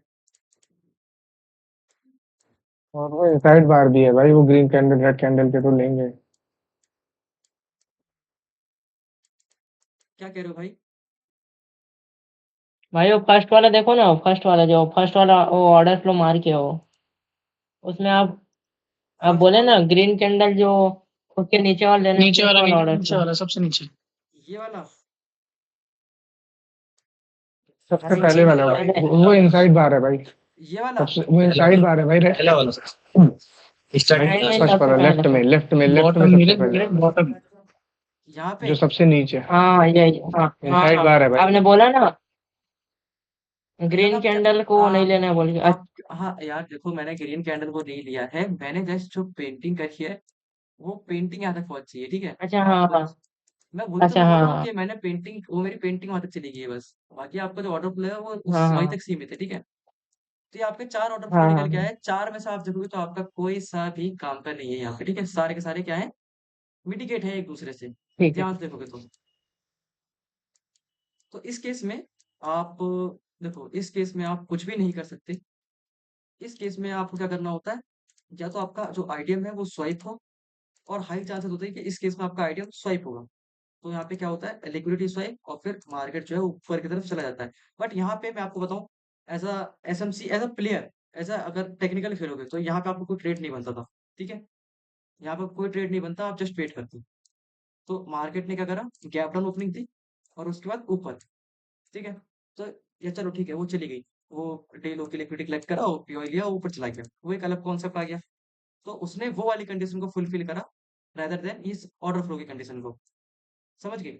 और वो इनसाइड बार भी है भाई, वो ग्रीन कैंडल रेड कैंडल के तो लेंगे। क्या कह रहे हो भाई, भाई वो फर्स्ट वाला देखो ना, फर्स्ट वाला जो फर्स्ट वाला वो ऑर्डर फ्लो मार के हो, उसमें आप फर्स्ट बोले वाला, ना ग्रीन कैंडल जो उसके नीचे वाला लेना है, नीचे वाला वाला ऑर्डर नीचे फ्लो। वाला सबसे नीचे, ये वाला, सबसे अरे पहले वाला वो इनसाइड बार है भाई। ये वाला, सबसे वो इनसाइड बार है भाई, पहला वाला नहीं नहीं फर्स्ट सबसे वाला लेफ्ट पहले में, लेफ्ट में, लेफ्ट में बॉटम सबसे मिले पहले वाला, बॉटम यहाँ पे। जो सबसे नीचे। हाँ यही, हाँ हाँ इनसाइड हाँ बार है भाई। आपने बोला ना यार ग्रीन आप क्या, कैंडल को नहीं लेना है बोल के। आप हाँ यार देखो मैंने ग्रीन कैंडल को नहीं लिया है, मैंने जस्ट जो पेंटिंग करी है वो पेंटिंग यहाँ तक पहुंच चाहिए, ठीक है। अच्छा हाँ आपको हाँ मैं वही तो अच्छा, मैं बोल हाँ, रहा हूँ हाँ, कि मैंने पेंटिंग वो मेरी पेंटिंग वहां तक चली गई है बस, बाकी आपका जो ऑर्डर फ्लो है वो हाँ, उस वहीं हाँ, तक सीमित है, ठीक है। तो ये आपके 4 ऑर्डर फ्लो हाँ, हाँ, निकल के हाँ, आए, 4 में से आप देखोगे तो आपका कोई सा भी काम का नहीं है यहाँ पे, ठीक है। सारे के सारे क्या है, मिटिगेट है एक दूसरे से, ठीक है। ध्यान से देखोगे तो इस केस में आप देखो, इस केस में आप कुछ भी नहीं कर सकते। इस केस में आपको क्या करना होता है, या तो आपका जो आईडीएम है वो स्वाइप हो, और हाई चांसेस होते हैं कि इस केस में आपका आईडीएम स्वाइप होगा। तो यहाँ पे क्या होता है, लिक्विडिटी स्वाइप, और फिर मार्केट जो है ऊपर की तरफ चला जाता है। बट यहाँ पे मैं आपको बताऊं, as a SMC, as a player, as a अगर टेक्निकल खेलोगे तो यहाँ पे आपको कोई ट्रेड नहीं बनता था, ठीक है। यहाँ पे कोई ट्रेड नहीं बनता, आप जस्ट वेट करते। तो मार्केट ने क्या करा, गैप डाउन ओपनिंग थी, और उसके बाद ऊपर, ठीक है। तो ये चलो ठीक है, वो चली गई, वो डे लो की लिक्विडिटी कलेक्ट करा, ओपीओ लिया, ऊपर चला गया, वो एक अलग कॉन्सेप्ट आ गया। तो उसने वो वाली कंडीशन को फुलफिल करा, रादर देन इस ऑर्डर फ्लो की कंडीशन को, समझ गए।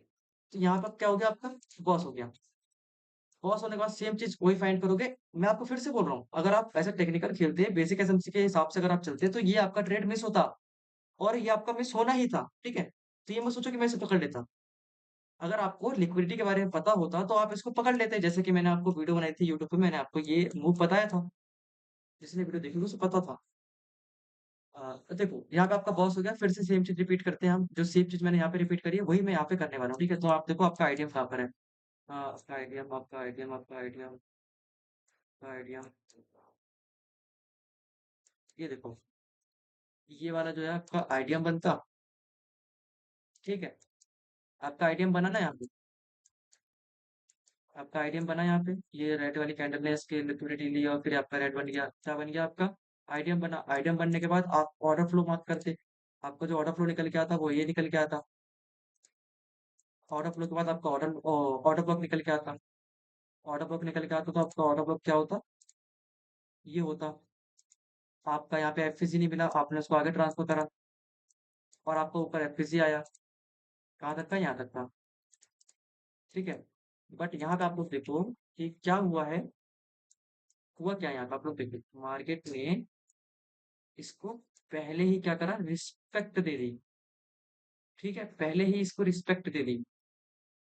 तो यहाँ पर क्या हो गया, आपका बॉस हो गया। बॉस होने के बाद सेम चीज वही फाइंड करोगे। मैं आपको फिर से बोल रहा हूँ, अगर आप ऐसे टेक्निकल खेलते हैं, बेसिक एसएमसी के हिसाब से अगर आप चलते तो ये आपका ट्रेड मिस होता, और ये आपका मिस होना ही था, ठीक है। तो ये मत सोचो कि मैं इसे पकड़ लेता। अगर आपको लिक्विडिटी के बारे में पता होता तो आप इसको पकड़ लेते, जैसे कि मैंने आपको वीडियो बनाई थी यूट्यूब पे, मैंने आपको ये मूव बताया था, जिसने वीडियो देखी उसे पता था। देखो यहाँ पे आपका बॉस हो गया, फिर से सेम चीज रिपीट करते हैं हम, जो सेम चीज मैंने यहाँ पे रिपीट करी है वही मैं यहाँ पे करने वाला हूँ, ठीक है। तो आप देखो आपका आइडियम कहाँ पर है, आपका आइडियम, आपका आइडियम, आपका आइडियम, आपका आइडियम, ये देखो, ये वाला जो है आपका आइडियम बनता, ठीक है। आपका आइडियम बना ना यहाँ पे, आपका आइडियम बना यहाँ पे, ये रेड वाली कैंडल ने इसके लिक्विडिटी ली, और फिर आपका रेड बन गया, क्या बन गया आपका आइडियम बना। आइडियम बनने के बाद आप ऑर्डर फ्लो मार्क करते, आपका जो ऑर्डर फ्लो निकल के आता वो ये निकल के आता। ऑर्डर फ्लो के बाद आपका ऑर्डर ब्लॉक निकल के आता। ऑर्डर ब्लॉक निकल के आता तो आपका ऑर्डर ब्लॉक क्या होता, ये होता। आपका यहाँ पे एफपीसी नहीं मिला, आपने उसको आगे ट्रांसफर करा, और आपका ऊपर एफपीसी आया, कहाँ तक था, यहाँ तक था, ठीक है। बट यहाँ पे आप लोग देखो कि क्या हुआ है, हुआ क्या है यहाँ पे, आप लोग देखो मार्केट ने इसको पहले ही क्या करा, रिस्पेक्ट दे दी, ठीक है, पहले ही इसको रिस्पेक्ट दे दी।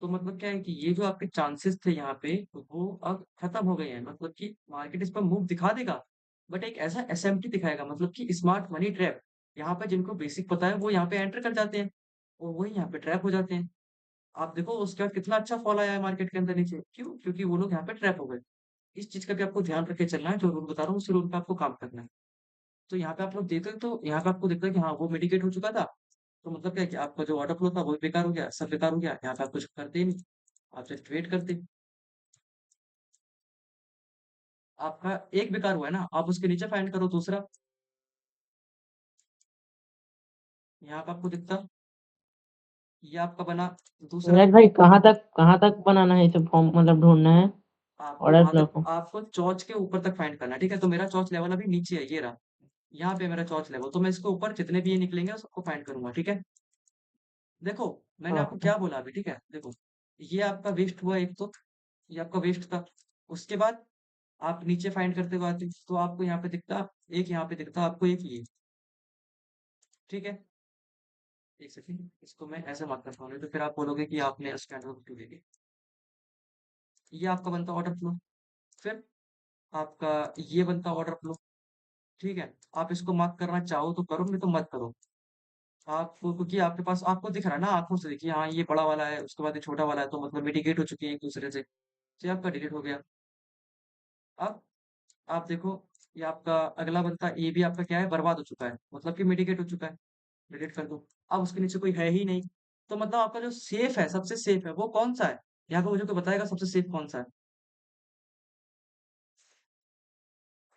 तो मतलब क्या है कि ये जो आपके चांसेस थे यहाँ पे वो अब खत्म हो गए हैं, मतलब कि मार्केट इस पर मूव दिखा देगा, बट एक ऐसा एसएमटी दिखाएगा, मतलब कि स्मार्ट मनी ट्रैप। यहाँ पे जिनको बेसिक पता है वो यहाँ पे एंटर कर जाते हैं, और वही यहाँ पे ट्रैप हो जाते हैं। आप देखो उसके बाद कितना अच्छा फॉल आया है मार्केट के अंदर नीचे, क्यों, क्योंकि वो लोग यहाँ पे ट्रैप हो गए। इस चीज का भी आपको ध्यान रख के चलना है, जो रूल बता रहा हूँ उसी रूल पे आपको काम करना है। तो यहाँ पे आप लोग देखते हैं, तो यहाँ पे आपको दिखता है कि हाँ वो मिटिगेट हो चुका था। तो मतलब क्या है कि आपका जो ऑर्डर फ्लो था वो भी बेकार हो गया, सब बेकार हो गया, यहाँ पे आप कुछ करते ही नहीं, आप जस्ट वेट करते। आपका एक बेकार हुआ है ना, आप उसके नीचे फाइंड करो दूसरा, यहाँ पे आपको दिखता, ये आपका बना दूसरा। नीरज भाई, कहाँ तक बनाना है इसे फॉर्म, मतलब ढूंढना है आपको ऑर्डर वहां फ्लो तक, को? आपको चौच के ऊपर तक फाइंड करना है, ठीक है। तो मेरा चौच लेवल अभी नीचे है, ये रहा, यहाँ पे मेरा चौच लेवल, तो मैं इसके ऊपर जितने भी ये निकलेंगे सबको फाइंड करूंगा, ठीक है। देखो मैंने हाँ, आपको हाँ, क्या बोला अभी, ठीक है। देखो ये आपका वेस्ट हुआ एक, तो ये आपका वेस्ट था। उसके बाद आप नीचे फाइंड करते हुए आते तो आपको यहाँ पे दिखता, एक यहाँ पे दिखता आपको, एक ये, ठीक है। एक सेकंड, इसको मैं ऐसे मार्क करता हूँ, नहीं तो फिर आप बोलोगे कि आपने स्कैनर क्यों देगी। ये आपका बनता ऑर्डर फ्लो, फिर आपका ये बनता ऑर्डर फ्लो, ठीक है। आप इसको मार्क करना चाहो तो करो, नहीं तो मत करो। आपको क्योंकि आपके पास आपको दिख रहा है ना, आंखों से देखिए, हाँ ये बड़ा वाला है, उसके बाद ये छोटा वाला है, तो मतलब मिटिगेट हो चुकी है एक दूसरे से, तो ये आपका डिलीट हो गया। अब आप देखो, ये आपका अगला बनता, ये भी आपका क्या है, बर्बाद हो चुका है, मतलब कि मिटिगेट हो चुका है, डिलीट कर दो। अब उसके नीचे कोई है ही नहीं, तो मतलब आपका जो सेफ है, सबसे सेफ है वो कौन सा है, यहाँ पे मुझे कोई बताएगा सबसे सेफ कौन सा है,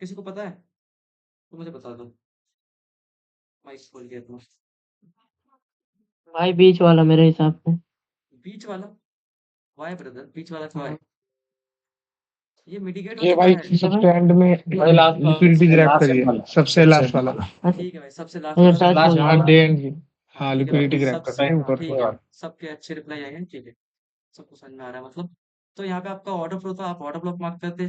किसी को पता है तो मुझे बता दो। माइक खोल के अपना, भाई बीच वाला मेरे हिसाब से। बीच वाला, वाई ब्रदर, बीच वाला क्यों है, हाँ, ये मिटिगेट हो ये चुका भाई है। ठीक है सबसे एंड में भाई लास्ट लिक्विडिटी ग्रैब करिए, सबसे लास्ट वाला। अच्छा, ठीक है भाई, सबसे लास्ट अच्छा, वाला सर्च लिक्विडिटी। हो गया हाँ ना? डे एंड की, हाँ हाँ ठीक है भाई, लिक्विडिटी ग्रैब सब, करते हैं हाँ ऊपर ठीक से। है, सबके अच्छे रिप्लाई आए हैं, ठीक है, सबको समझ में आ रहा है मतलब। तो यहाँ पे आपका ऑर्डर फ्लो था, आप ऑर्डर ब्लॉक मार्क करते,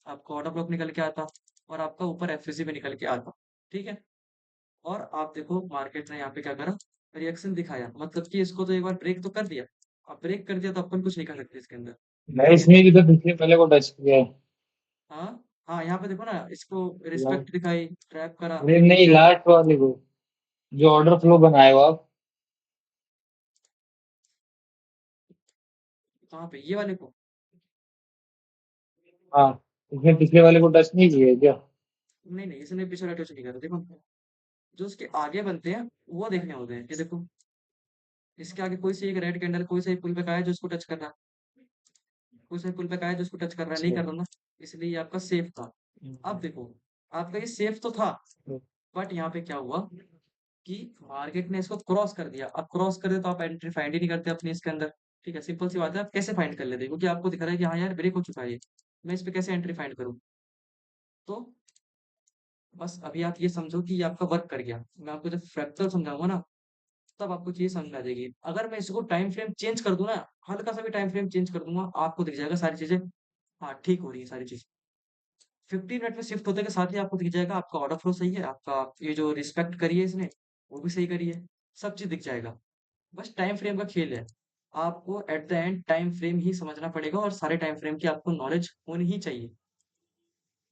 आपका ऑर्डर ब्लॉक निकल के आता, और आपका ऊपर एफसीसी भी निकल के आता, ठीक है। और आप देखो मार्केट ने यहाँ पे क्या करा, रिएक्शन दिखाया, मतलब कि इसको तो एक बार ब्रेक तो कर दिया। अब ब्रेक कर दिया तो अपन कुछ नहीं कर सकते इसके अंदर। भाई इसने भी तो पिछले वाले को टच किया है। हाँ, हाँ, यहाँ पे देखो ना, इसको ला- रिस्पेक्ट दिखाई, ट्रैप करा, अरे फिर नहीं, नीचे लास्ट वाले को जो ऑर्डर फ्लो बनाए हो आप। कहाँ पे, ये वाले को? हाँ, इसने पिछले वाले को टच नहीं किया है क्या? नहीं, नहीं, इसने पिछले टच नहीं करा, देखो। जो उसके आगे बनते हैं, वो देखने होते हैं, ये देखो। इसके आगे कोई सी एक रेड कैंडल, कोई सा एक पुल पे का है जो इसको टच कर रहा है, कोई सा एक पुल पे का है जो इसको टच कर रहा है, नहीं अच्छा। कर रहा ना, इसलिए ये आपका सेफ था। अब देखो, आपका ये सेफ तो था, बट यहाँ पे क्या हुआ कि मार्केट ने इसको क्रॉस कर दिया। अब क्रॉस कर दे तो आप एंट्री फाइंड ही नहीं करते अपनी इसके अंदर। ठीक है, सिंपल सी बात है, आप कैसे फाइंड कर लेते, क्योंकि आपको दिख रहा है कि हाँ यार ब्रेक हो चुका है ये, मैं इस पे कैसे एंट्री फाइंड करूँ? तो बस अभी आप ये समझो कि ये आपका वर्क कर गया। मैं आपको जब फ्रैक्टल समझाऊंगा ना, तब आपको चीज़ समझ में आ जाएगी। अगर मैं इसको टाइम फ्रेम चेंज कर दूँ ना, हल्का-सा भी टाइम फ्रेम चेंज कर दूँगा, आपको दिख जाएगा सारी चीज़ें, हाँ, ठीक हो रही है सारी चीज़। 15 मिनट में शिफ्ट होने के साथ ही आपको दिख जाएगा आपका ऑर्डर फ्लो सही है, आपका ये जो रिस्पेक्ट करी है इसने, वो भी सही करी है, सब चीज़ दिख जाएगा। बस टाइम फ्रेम का खेल है। आपको at the end time frame ही समझना पड़ेगा और सारे टाइम फ्रेम की आपको नॉलेज होनी ही चाहिए।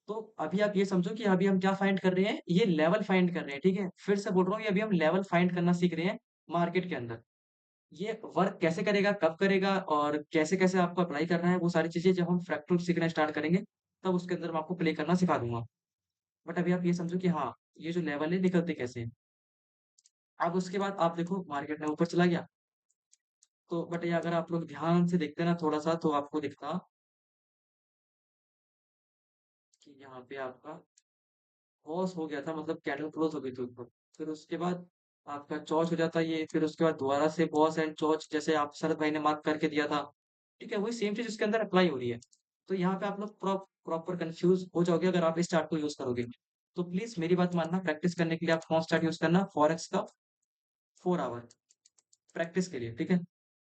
तो अभी आप ये समझो कि अभी हम क्या फाइंड कर रहे हैं, ये लेवल फाइंड कर रहे हैं, ठीक है? फिर से बोल रहा हूँ, ये अभी हम लेवल फाइंड करना सीख रहे हैं मार्केट के अंदर। ये वर्क कैसे करेगा, कब करेगा और कैसे-कैसे आपको अप्लाई करना है, वो सारी चीज़ें जब हम फ्रैक्टल सीखना स्टार्ट करेंगे, तब उसके अंदर मैं आपको प्ले करना सिखा दूँगा। बट अभी आप ये समझो कि हाँ, ये जो लेवल है निकलते कैसे हैं। अब उसके बाद आप देखो मार्केट में ऊपर चला गया, तो बट ये अगर आप लोग ध्यान से देखते ना थोड़ा-सा, तो आपको दिखता कि यहाँ पे आपका पॉज़ हो गया था, मतलब कैंडल क्लोज़ हो गई थी ऊपर। फिर उसके बाद आपका चॉच हो जाता है ये, फिर उसके बाद दोबारा से पॉज़ एंड चॉच, जैसे आप शरद भाई ने मार्क करके दिया था। ठीक है? वही सेम चीज़ इसके अंदर अप्लाई हो रही है। तो यहाँ पे आप लोग प्रॉपर कन्फ्यूज़ हो जाओगे अगर आप इस चार्ट को यूज़ करोगे। तो प्लीज़ मेरी बात मानना, प्रैक्टिस करने के लिए आप कौन सा चार्ट यूज़ करना, फॉरेक्स का 4 आवर प्रैक्टिस के लिए, ठीक है?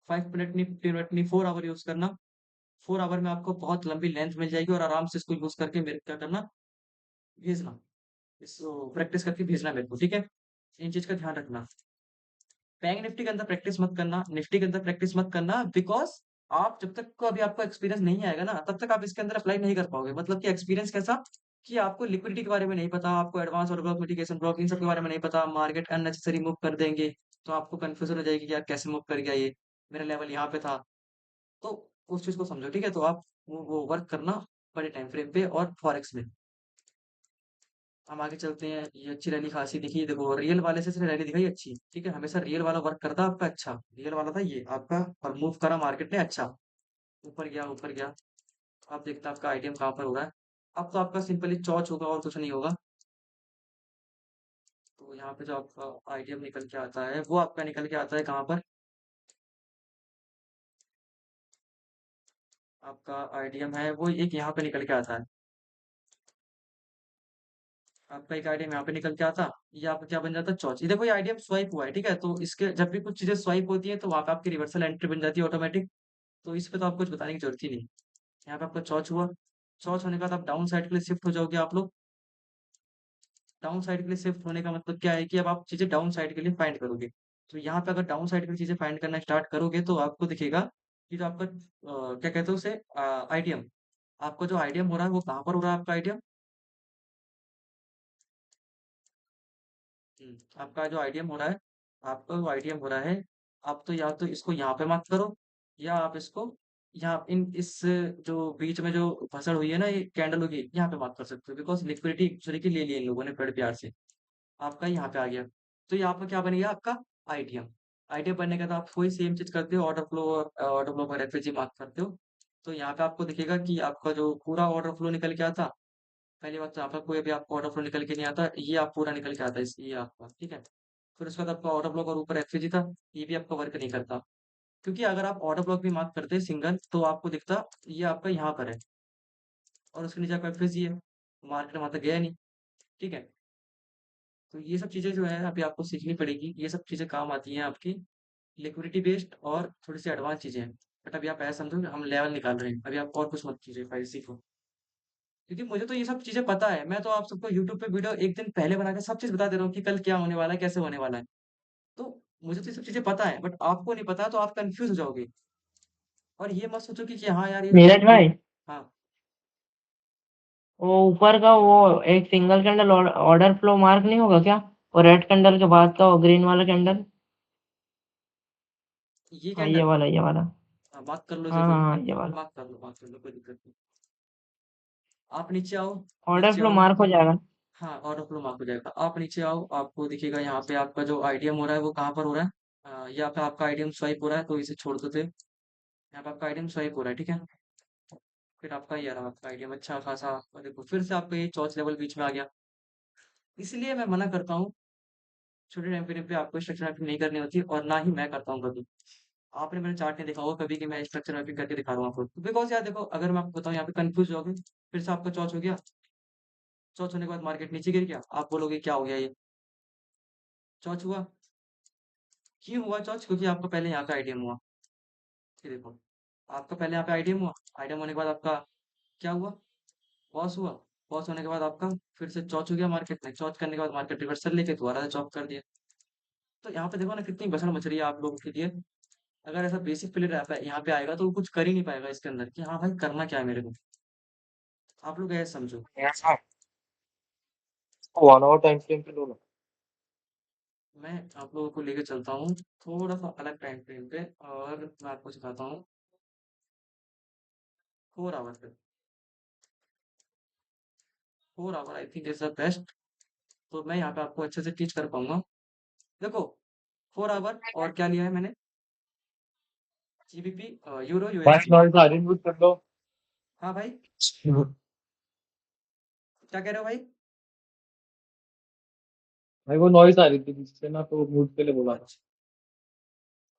5 मिनट नहीं, 15 मिनट नहीं, 4 आवर यूज़ करना। 4 आवर में आपको बहुत लंबी लेंथ मिल जाएगी और आराम से इसको यूज़ करके मेरे क्या करना, भेजना। इसको प्रैक्टिस करके भेजना मेरे को, ठीक है? इन चीज़ का ध्यान रखना। बैंक निफ्टी के अंदर प्रैक्टिस मत करना, निफ्टी के अंदर प्रैक्टिस मत करना, बिकॉज़ आप जब तक को अभी आपको एक्सपीरियंस नहीं आएगा ना, तब तक आप इसके अंदर अप्लाई नहीं कर पाओगे। मतलब कि एक्सपीरियंस कैसा, कि आपको लिक्विडिटी के बारे में नहीं पता, आपको advance order block, mitigation block, इन सब के बारे में नहीं पता, मार्केट अननेसेसरी मूव कर देंगे, तो आपको कन्फ्यूज़न हो जाएगी कि यार कैसे मूव कर गया ये, मेरा लेवल यहाँ पे था। तो उस चीज़ को समझो, ठीक है? तो आप वो वर्क करना बड़े टाइम फ्रेम पे और फॉरेक्स में। हम आगे चलते हैं। ये अच्छी रैली खासी दिखी, देखो रियल वाले से इसने रैली दिखाई अच्छी, ठीक है? हमेशा रियल वाला वर्क करता है आपका अच्छा, रियल वाला था ये आपका, और मूव करा मार्केट ने अच्छा, ऊपर गया, ऊपर गया। अब देखते हैं आपका आईटीएम कहाँ पर हो रहा है। अब तो आपका सिंपली चौच होगा और कुछ नहीं होगा। तो यहाँ पे जो आपका आईटीएम निकल के आता है, वो आपका निकल के आता है कहाँ पर, आपका आईटीएम है वो एक यहाँ पे निकल के आता है। आपका एक आईटीएम यहाँ पे निकल के आता, ये आपका क्या बन जाता है, चौच। ये देखो ये आईटीएम स्वाइप हुआ है, ठीक है? तो इसके जब भी कुछ चीजें स्वाइप होती है तो वहाँ पे आपकी रिवर्सल एंट्री बन जाती है ऑटोमेटिक। तो इस पे तो आपको कुछ बताने की जरूरत ही नहीं। यहाँ पे आपका चौच हुआ, चौच होने के बाद आप डाउन साइड के लिए शिफ्ट हो जाओगे आप लोग। डाउन साइड के लिए शिफ्ट होने का मतलब क्या है कि अब आप चीजें डाउन साइड के लिए फाइंड करोगे। तो यहाँ पे अगर डाउन साइड की चीजें फाइंड करना स्टार्ट करोगे तो आपको दिखेगा कि जो आपका क्या कहते हैं उसे, आईटीएम, आपका जो आईटीएम हो रहा है वो कहाँ पर हो रहा है आपका आईटीएम। आपका जो आईटीएम हो रहा है, आपका जो आईटीएम हो रहा है, आप तो या तो इसको यहाँ पे मार्क करो, या आप इसको यहाँ इन इस जो बीच में जो फसल हुई है ना ये कैंडल होगी, यहाँ पे मार्क कर सकते हो, बिकॉज लिक्विडिटी एक दूसरे की ले ली इन लोगों ने बड़े प्यार से। आपका यहाँ पे आ गया। तो यहाँ पे क्या बन गया आपका आईटीएम। आईटीएम बनने के बाद आप वही सेम चीज करते हो, ऑर्डर फ्लो और ऑर्डर फ्लो पर एफएजी मार्क करते हो। तो यहाँ पे आपको दिखेगा कि आपका जो पूरा ऑर्डर फ्लो निकल के आता, पहली बात तो यहाँ पर कोई भी आपको ऑर्डर फ्लो निकल के नहीं आता, ये आप पूरा निकल के आता है ये आपका, ठीक है? फिर उसके बाद आपका ऑर्डर ब्लॉक और ऊपर एफएजी था, ये भी आपका वर्क नहीं करता, क्योंकि अगर आप ऑर्डर ब्लॉक भी मार्क करते सिंगल तो आपको दिखता ये आपका यहाँ पर है, और उसके नीचे आपका एफएजी है, मार्केट वहां तक गया नहीं, ठीक है? तो ये सब चीजें जो है अभी आपको सीखनी पड़ेगी, ये सब चीजें काम आती हैं आपकी लिक्विडिटी बेस्ड और थोड़ी सी एडवांस चीजें हैं। बट अभी आप ऐसा समझो कि हम लेवल निकाल रहे हैं, अभी आप और कुछ मत कीजिए, पहले सीखो। क्योंकि मुझे तो ये सब चीजें पता है, मैं तो आप सबको यूट्यूब पे वीडियो एक दिन पहले बना के सब चीज बता दे रहा हूँ कि कल क्या होने वाला है, कैसे होने वाला है। तो मुझे तो ये सब चीजें पता है, बट आपको नहीं पता, तो आप कंफ्यूज हो जाओगे। और ये मत सोचो कि हाँ यार ये नीरज भाई, हाँ वो ऊपर का वो एक single candle order flow mark नहीं होगा क्या? वो रेड कैंडल के बाद का वो ग्रीन वाला कैंडल। ये हाँ ये कैंडल वाला, ये वाला। बात कर लो इसे, हाँ कोई हाँ हाँ, दिक्कत ये नहीं, वाला। बात कर लो, कोई दिक्कत नहीं। आप नीचे आओ, ऑर्डर नीचे फ्लो आओ। मार्क हो जाएगा। हाँ, ऑर्डर फ्लो मार्क हो जाएगा। आप नीचे आओ, आपको दिखेगा यहाँ पे आपका जो आईडीएम हो रहा है वो कहाँ पर हो रहा है। यहाँ पे आपका आईडीएम स्वाइप हो रहा है, तो इसे छोड़ देते। यहाँ पे आपका आईडीएम स्वाइप हो रहा है, ठीक है। फिर आपका ये रहा आपका आईडीएम अच्छा खासा, और देखो फिर से आपका ये चौथ लेवल बीच में आ गया। इसलिए मैं मना करता हूँ, छोटे टाइम पीरियड पे आपको स्ट्रक्चर मैपिंग नहीं करनी होती, और ना ही मैं करता हूँ कभी। आपने मेरा चार्ट नहीं देखा होगा कभी कि मैं स्ट्रक्चर मैपिंग करके दिखा रहा हूँ आपको, बिकॉज यार देखो, अगर मैं आपको बताऊँ यहाँ पे कंफ्यूज हो गए, फिर से आपका चौथ हो गया। चौथ होने के बाद मार्केट नीचे गिर गया, आप बोलोगे क्या हो गया ये, चौथ हुआ। क्यों हुआ चौथ? क्योंकि आपका पहले यहाँ पे आईडीएम हुआ। ये देखो, आपका पहले यहाँ पे आईडीएम हुआ, आईडीएम होने के बाद आपका क्या हुआ, पॉज हुआ। पॉज होने के बाद आपका फिर से चौथ हो गया मार्केट में, चौथ करने के बाद मार्केट रिवर्सल लेके दोबारा से चौथ कर दिया। तो यहाँ पे देखो ना कितनी बछड़ मच रही है आप लोगों के लिए। अगर ऐसा बेसिक प्लेयर यहाँ पे आएगा तो वो कुछ कर ही नहीं पाएगा इसके अंदर, कि हाँ भाई करना क्या है मेरे को। आप लोग ऐसे समझो। वन आवर टाइम फ्रेम पे लो ना। मैं आप लोगों को लेके चलता हूँ थोड़ा सा अलग टाइम फ्रेम पे, और मैं आपको सिखाता हूँ 4 आवर पे। 4 hour I think is the best. तो मैं यहाँ पे आपको अच्छे से टीच कर पाऊंगा। देखो, 4 आवर और क्या लिया है मैंने, जीबीपी, यूरो, भाई यूएसडी। नॉइज आ रही म्यूट कर लो। हाँ भाई, क्या कह रहे हो भाई? भाई वो नॉइज आ रही थी जिससे ना, तो म्यूट के लिए बोला था। अच्छा,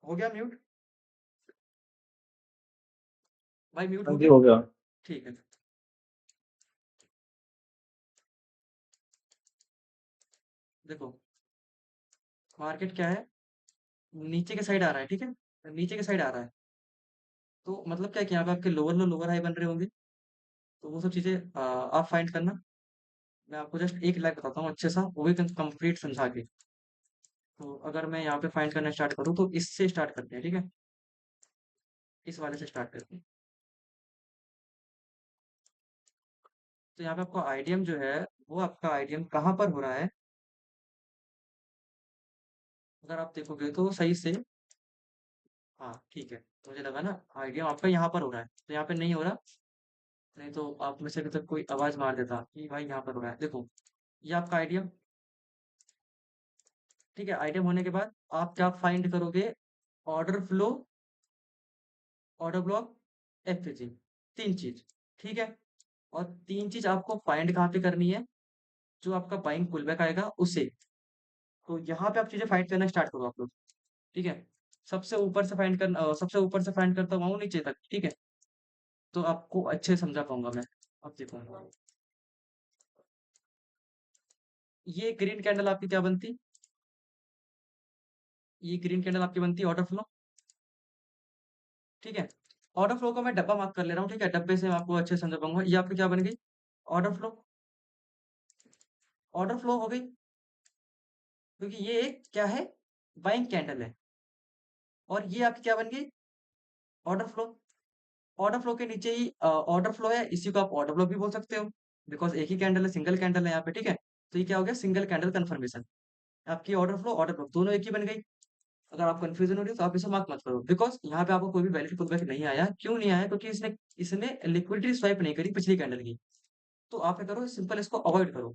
हो गया म्यूट? भाई म्यूट हाँ हो जी गया? हो गया। ठीक है। देखो, मार्केट क्या है, नीचे के साइड आ रहा है, ठीक है। नीचे के साइड आ रहा है, तो मतलब क्या है कि यहाँ पे आपके लोअर लो लोअर हाई बन रहे होंगे। तो वो सब चीजें आप फाइंड करना। मैं आपको जस्ट एक लाइक बताता हूँ अच्छे सा, वो भी कंप्लीट समझा के। तो अगर मैं यहाँ पे फाइंड करना स्टार्ट करूँ, तो इससे स्टार्ट करते हैं, ठीक है। इस वाले से स्टार्ट करते हैं। तो यहाँ पे आपका आईडीएम जो है, वो आपका आईडीएम कहाँ पर हो रहा है, अगर आप देखोगे तो सही से। हाँ ठीक है, मुझे लगा ना आईडीएम आपका यहाँ पर हो रहा है, तो यहाँ पे नहीं हो रहा। नहीं तो आप में से अभी तक कोई आवाज मार देता कि भाई यहाँ पर हो रहा है। देखो, ये आपका आईडीएम, ठीक है। आईडीएम होने के बाद आप क्या फाइंड करोगे, ऑर्डर फ्लो, ऑर्डर ब्लॉक, एफपीजी, 3 चीज, ठीक है। और 3 चीज आपको फाइंड कहाँ पे करनी है, जो आपका बाइंग पुलबैक आएगा उसे। तो यहाँ पे आप चीजें फाइंड करना स्टार्ट करो आप लोग, ठीक है। सबसे ऊपर से फाइंड करता हुआ हूँ नीचे तक, ठीक है। तो आपको अच्छे से समझा पाऊंगा मैं। अब देखो, ये ग्रीन कैंडल आपकी क्या बनती, ये ग्रीन कैंडल आपकी बनती है ऑर्डर फ्लो, ठीक है। ऑर्डर फ्लो को मैं डब्बा मार्क कर ले रहा हूँ, ठीक है। डब्बे से मैं आपको अच्छे से समझा पाऊंगा। ये आपकी क्या बन गई, ऑर्डर फ्लो। ऑर्डर फ्लो हो गई, क्योंकि ये एक क्या है, बाइंग कैंडल है। और ये आपकी क्या बन गई, ऑर्डर फ्लो। ऑर्डर फ्लो के नीचे ही ऑर्डर फ्लो है, इसी को आप ऑर्डर फ्लो भी बोल सकते हो, बिकॉज एक ही कैंडल है, सिंगल कैंडल है यहाँ पे, ठीक है। तो ये क्या हो गया, सिंगल कैंडल कंफर्मेशन। आपकी ऑर्डर फ्लो, ऑर्डर फ्लो दोनों एक ही बन गई। अगर आप कंफ्यूजन हो रही है तो आप इसे मार्क मत करो, बिकॉज यहाँ पे आपको कोई भी वैलिड पुलबैक नहीं आया। क्यों नहीं आया, क्योंकि इसने इसने लिक्विडिटी स्वाइप नहीं करी पिछली कैंडल की। तो आप क्या करो, सिंपल इसको अवॉइड करो।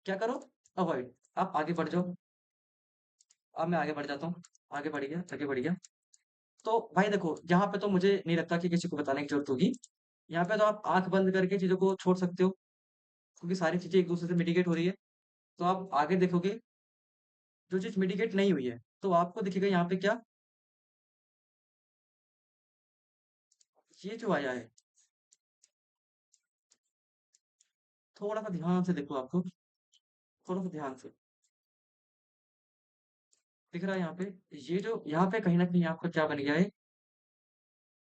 क्या करो, अवॉइड। आप आगे बढ़ जाओ। अब मैं आगे बढ़ जाता हूँ, आगे बढ़ गया, आगे बढ़ गया। तो भाई देखो, यहाँ पे तो मुझे नहीं लगता कि किसी को बताने की जरूरत होगी। यहाँ पे तो आप आंख बंद करके चीजों को छोड़ सकते हो, क्योंकि सारी चीजें एक दूसरे से मिटिगेट हो रही है। तो आप आगे देखोगे, जो चीज मिटिगेट नहीं हुई है, तो आपको दिखेगा यहाँ पे क्या, ये जो आया है, थोड़ा सा ध्यान से देखो आपको, थोड़ा सा ध्यान से दिख रहा है यहाँ पे। ये जो यहाँ पे कहीं ना कहीं आपका क्या बन गया है,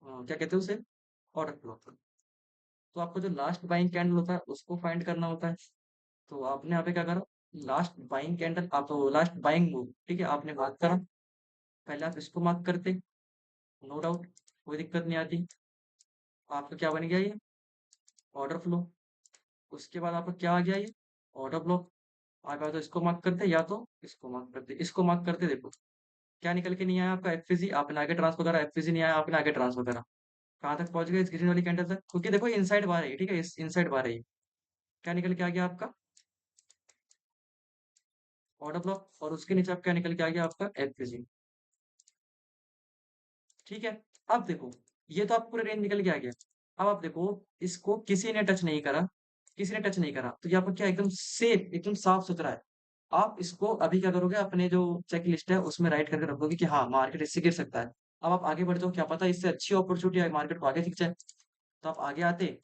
क्या कहते हैं उसे, ऑर्डर फ्लो। तो आपको जो लास्ट बाइंग कैंडल होता है उसको फाइंड करना होता है। तो आपने यहाँ पे क्या करा, लास्ट बाइंग कैंडल, आप लास्ट बाइंग मूव, ठीक है, आपने मार्क करा, पहले आप इसको मार्क करते, नो डाउट, कोई दिक्कत नहीं आती। आपका क्या बन गया ये ऑर्डर फ्लो। उसके बाद आपका क्या आ गया ये ऑर्डर ब्लॉक। आगे तो इसको मार्क करते या तो इसको मार्क करते, इसको मार्क करते, देखो क्या निकल के नहीं आया आपका एफवीजी, आपने आगे ट्रांसफर करा, एफवीजी नहीं आया, आपने आगे ट्रांसफर करा, कहाँ तक पहुंच गए इस ग्रीन वाली कैंडल तक, क्योंकि देखो इनसाइड बार है, ठीक है, इस इनसाइड बार है, क्या निकल के आ गया आपका ऑर्डर ब्लॉक, और उसके नीचे आप क्या निकल के आ गया आपका एफवीजी, ठीक है। अब देखो ये तो आप पूरे रेंज निकल के आ गया। अब आप देखो इसको किसी ने टच नहीं करा, किसी ने टच नहीं करा, तो यहाँ पर क्या एकदम सेफ, एकदम साफ सुथरा है। आप इसको अभी क्या करोगे, अपने जो चेक लिस्ट है उसमें राइट करके रखोगे कि हाँ मार्केट इससे गिर सकता है। अब आप आगे बढ़ जाओ, क्या पता इससे अच्छी अपॉर्चुनिटी है, मार्केट को आगे खिंच जाए, तो आप आगे आते,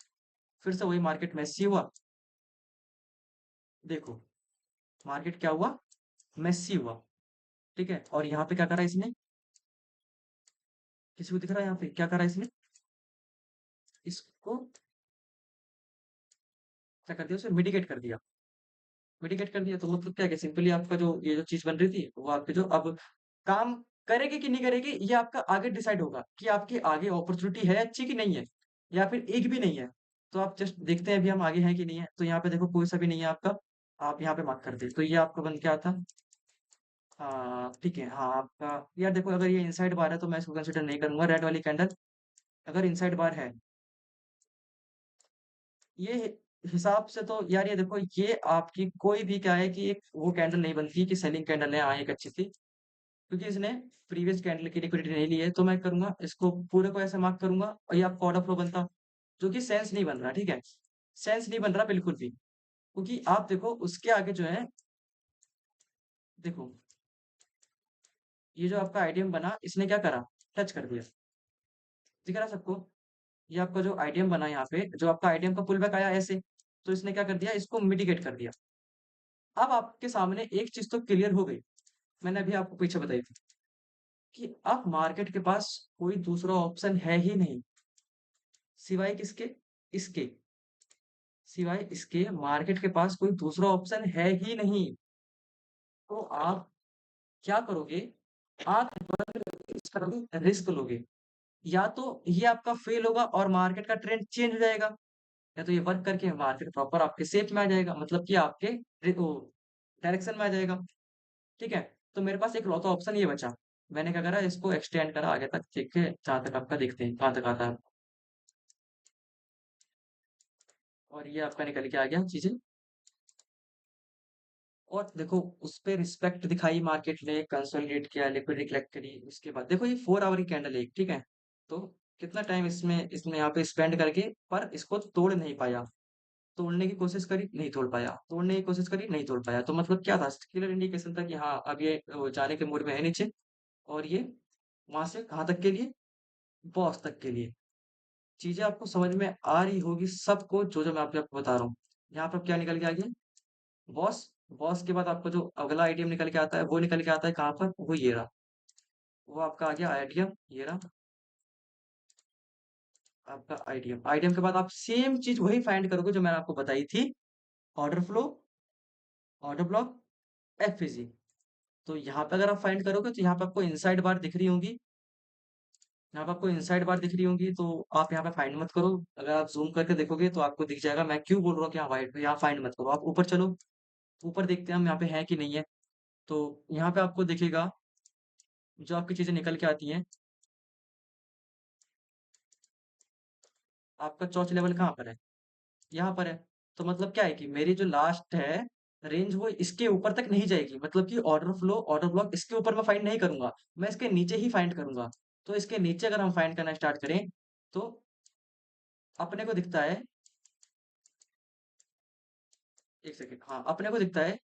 फिर से वही मार्केट मेसी हुआ। देखो मार्केट क्या हुआ, मेसी हुआ, ठीक है। और यहाँ पे क्या करा इसने, किसी को दिख रहा है यहाँ पे क्या करा इसने, इसको क्या कर दिया, उसे मिटिगेट कर दिया, मिटिगेट कर दिया, तो मतलब क्या है कि सिंपली आपका जो ये जो चीज बन रही थी वो आपके जो अब काम करेगी कि नहीं करेगी, ये आपका आगे डिसाइड होगा कि आपकी आगे अपॉर्चुनिटी है अच्छी कि नहीं है, या फिर एक भी नहीं है। तो आप जस्ट देखते हैं अभी हम आगे हैं कि नहीं है, तो यहाँ पे देखो कोई सा भी नहीं है आपका, आप यहाँ पे मार्क कर दे, तो ये आपका बन क्या था। हाँ ठीक है, हाँ आपका यार देखो अगर ये इनसाइड बार है तो मैं इसको कंसिडर नहीं करूंगा, रेड वाली कैंडल अगर इनसाइड बार है, ये हिसाब से तो यार ये देखो ये आपकी कोई भी क्या है कि एक वो कैंडल नहीं बनती कि सेलिंग कैंडल है, हाँ एक अच्छी थी, क्योंकि इसने प्रीवियस कैंडल की लिक्विडिटी नहीं ली है, तो मैं करूंगा इसको पूरे को ऐसे मार्क करूंगा, और ये आपका ऑर्डर फ्लो बनता, जो कि सेंस नहीं बन रहा, ठीक है, सेंस नहीं बन रहा बिल्कुल भी, क्योंकि आप देखो उसके आगे जो है, देखो ये जो आपका आईडीएम बना इसने क्या करा, टच कर दिया, दिख रहा है सबको, ये आपका जो आईडीएम बना यहाँ पे, जो आपका आईडीएम का पुल बैक आया ऐसे, तो इसने क्या कर दिया, इसको मिटिगेट कर दिया। अब आपके सामने एक चीज तो क्लियर हो गई, मैंने अभी आपको पीछे बताई थी, कि अब मार्केट के पास कोई दूसरा ऑप्शन है ही नहीं, सिवाय किसके, इसके, सिवाय इसके मार्केट के पास कोई दूसरा ऑप्शन है ही नहीं। तो आप क्या करोगे, आप रिस्क लोगे, या तो ये आपका फेल होगा और मार्केट का ट्रेंड चेंज हो जाएगा, या तो ये वर्क करके मार्केट प्रॉपर आपके शेप में आ जाएगा, मतलब कि आपके डायरेक्शन में आ जाएगा, ठीक है। तो मेरे पास एक लौता ऑप्शन ये बचा, मैंने क्या करा, इसको एक्सटेंड करा आगे तक, ठीक है, जहां तक आपका देखते हैं कहाँ तक आता है, और ये आपका निकल के आ गया चीजें। और देखो उस पे रिस्पेक्ट दिखाई मार्केट ने, कंसोलिडेट किया, लिक्विडिटी कलेक्ट करी, उसके बाद देखो ये 4 आवर की कैंडल है एक, ठीक है। तो कितना टाइम इसमें इसने यहाँ पे स्पेंड करके, पर इसको तोड़ नहीं पाया, तोड़ने की कोशिश करी नहीं तोड़ पाया, तोड़ने की कोशिश करी नहीं तोड़ पाया, तो मतलब क्या था, क्लियर इंडिकेशन था कि हाँ अब ये जाने के मूड में है नीचे, और ये वहां से कहाँ तक के लिए, बॉस तक के लिए। चीजें आपको समझ में आ रही होगी सबको, जो जो मैं आपको बता रहा हूँ। यहाँ पर क्या निकल के आ गया, बॉस, बॉस के बाद आपको जो अगला आइडियम निकल के आता है वो निकल के आता है कहाँ पर, वो ये रहा, वो आपका आ गया आइडियम, ये रहा आपका आइडियम। आइडियम के बाद आप सेम चीज वही फाइंड करोगे जो मैंने आपको बताई थी, order flow, order block, FVG. तो यहाँ पे अगर आप फाइंड करोगे तो यहाँ पे आपको इनसाइड बार दिख रही होंगी, यहाँ पे आपको इनसाइड बार दिख रही होंगी, तो आप यहाँ पे फाइंड मत करो, अगर आप जूम करके देखोगे तो आपको दिख जाएगा, मैं क्यों बोल रहा हूँ कि यहाँ वाइट यहाँ फाइंड मत करो, आप ऊपर चलो, ऊपर देखते हैं हम यहाँ पे है कि नहीं है। तो यहाँ पे आपको दिखेगा जो आपकी चीजें निकल के आती हैं, आपका चौथ लेवल कहाँ पर है, यहाँ पर है। तो मतलब क्या है कि मेरी जो लास्ट है रेंज वो इसके ऊपर तक नहीं जाएगी, मतलब कि ऑर्डर फ्लो, ऑर्डर ब्लॉक इसके ऊपर मैं फाइंड नहीं करूंगा, मैं इसके नीचे ही फाइंड करूंगा। तो इसके नीचे अगर हम फाइंड करना स्टार्ट करें, तो अपने को दिखता है, एक सेकेंड, हाँ अपने को दिखता है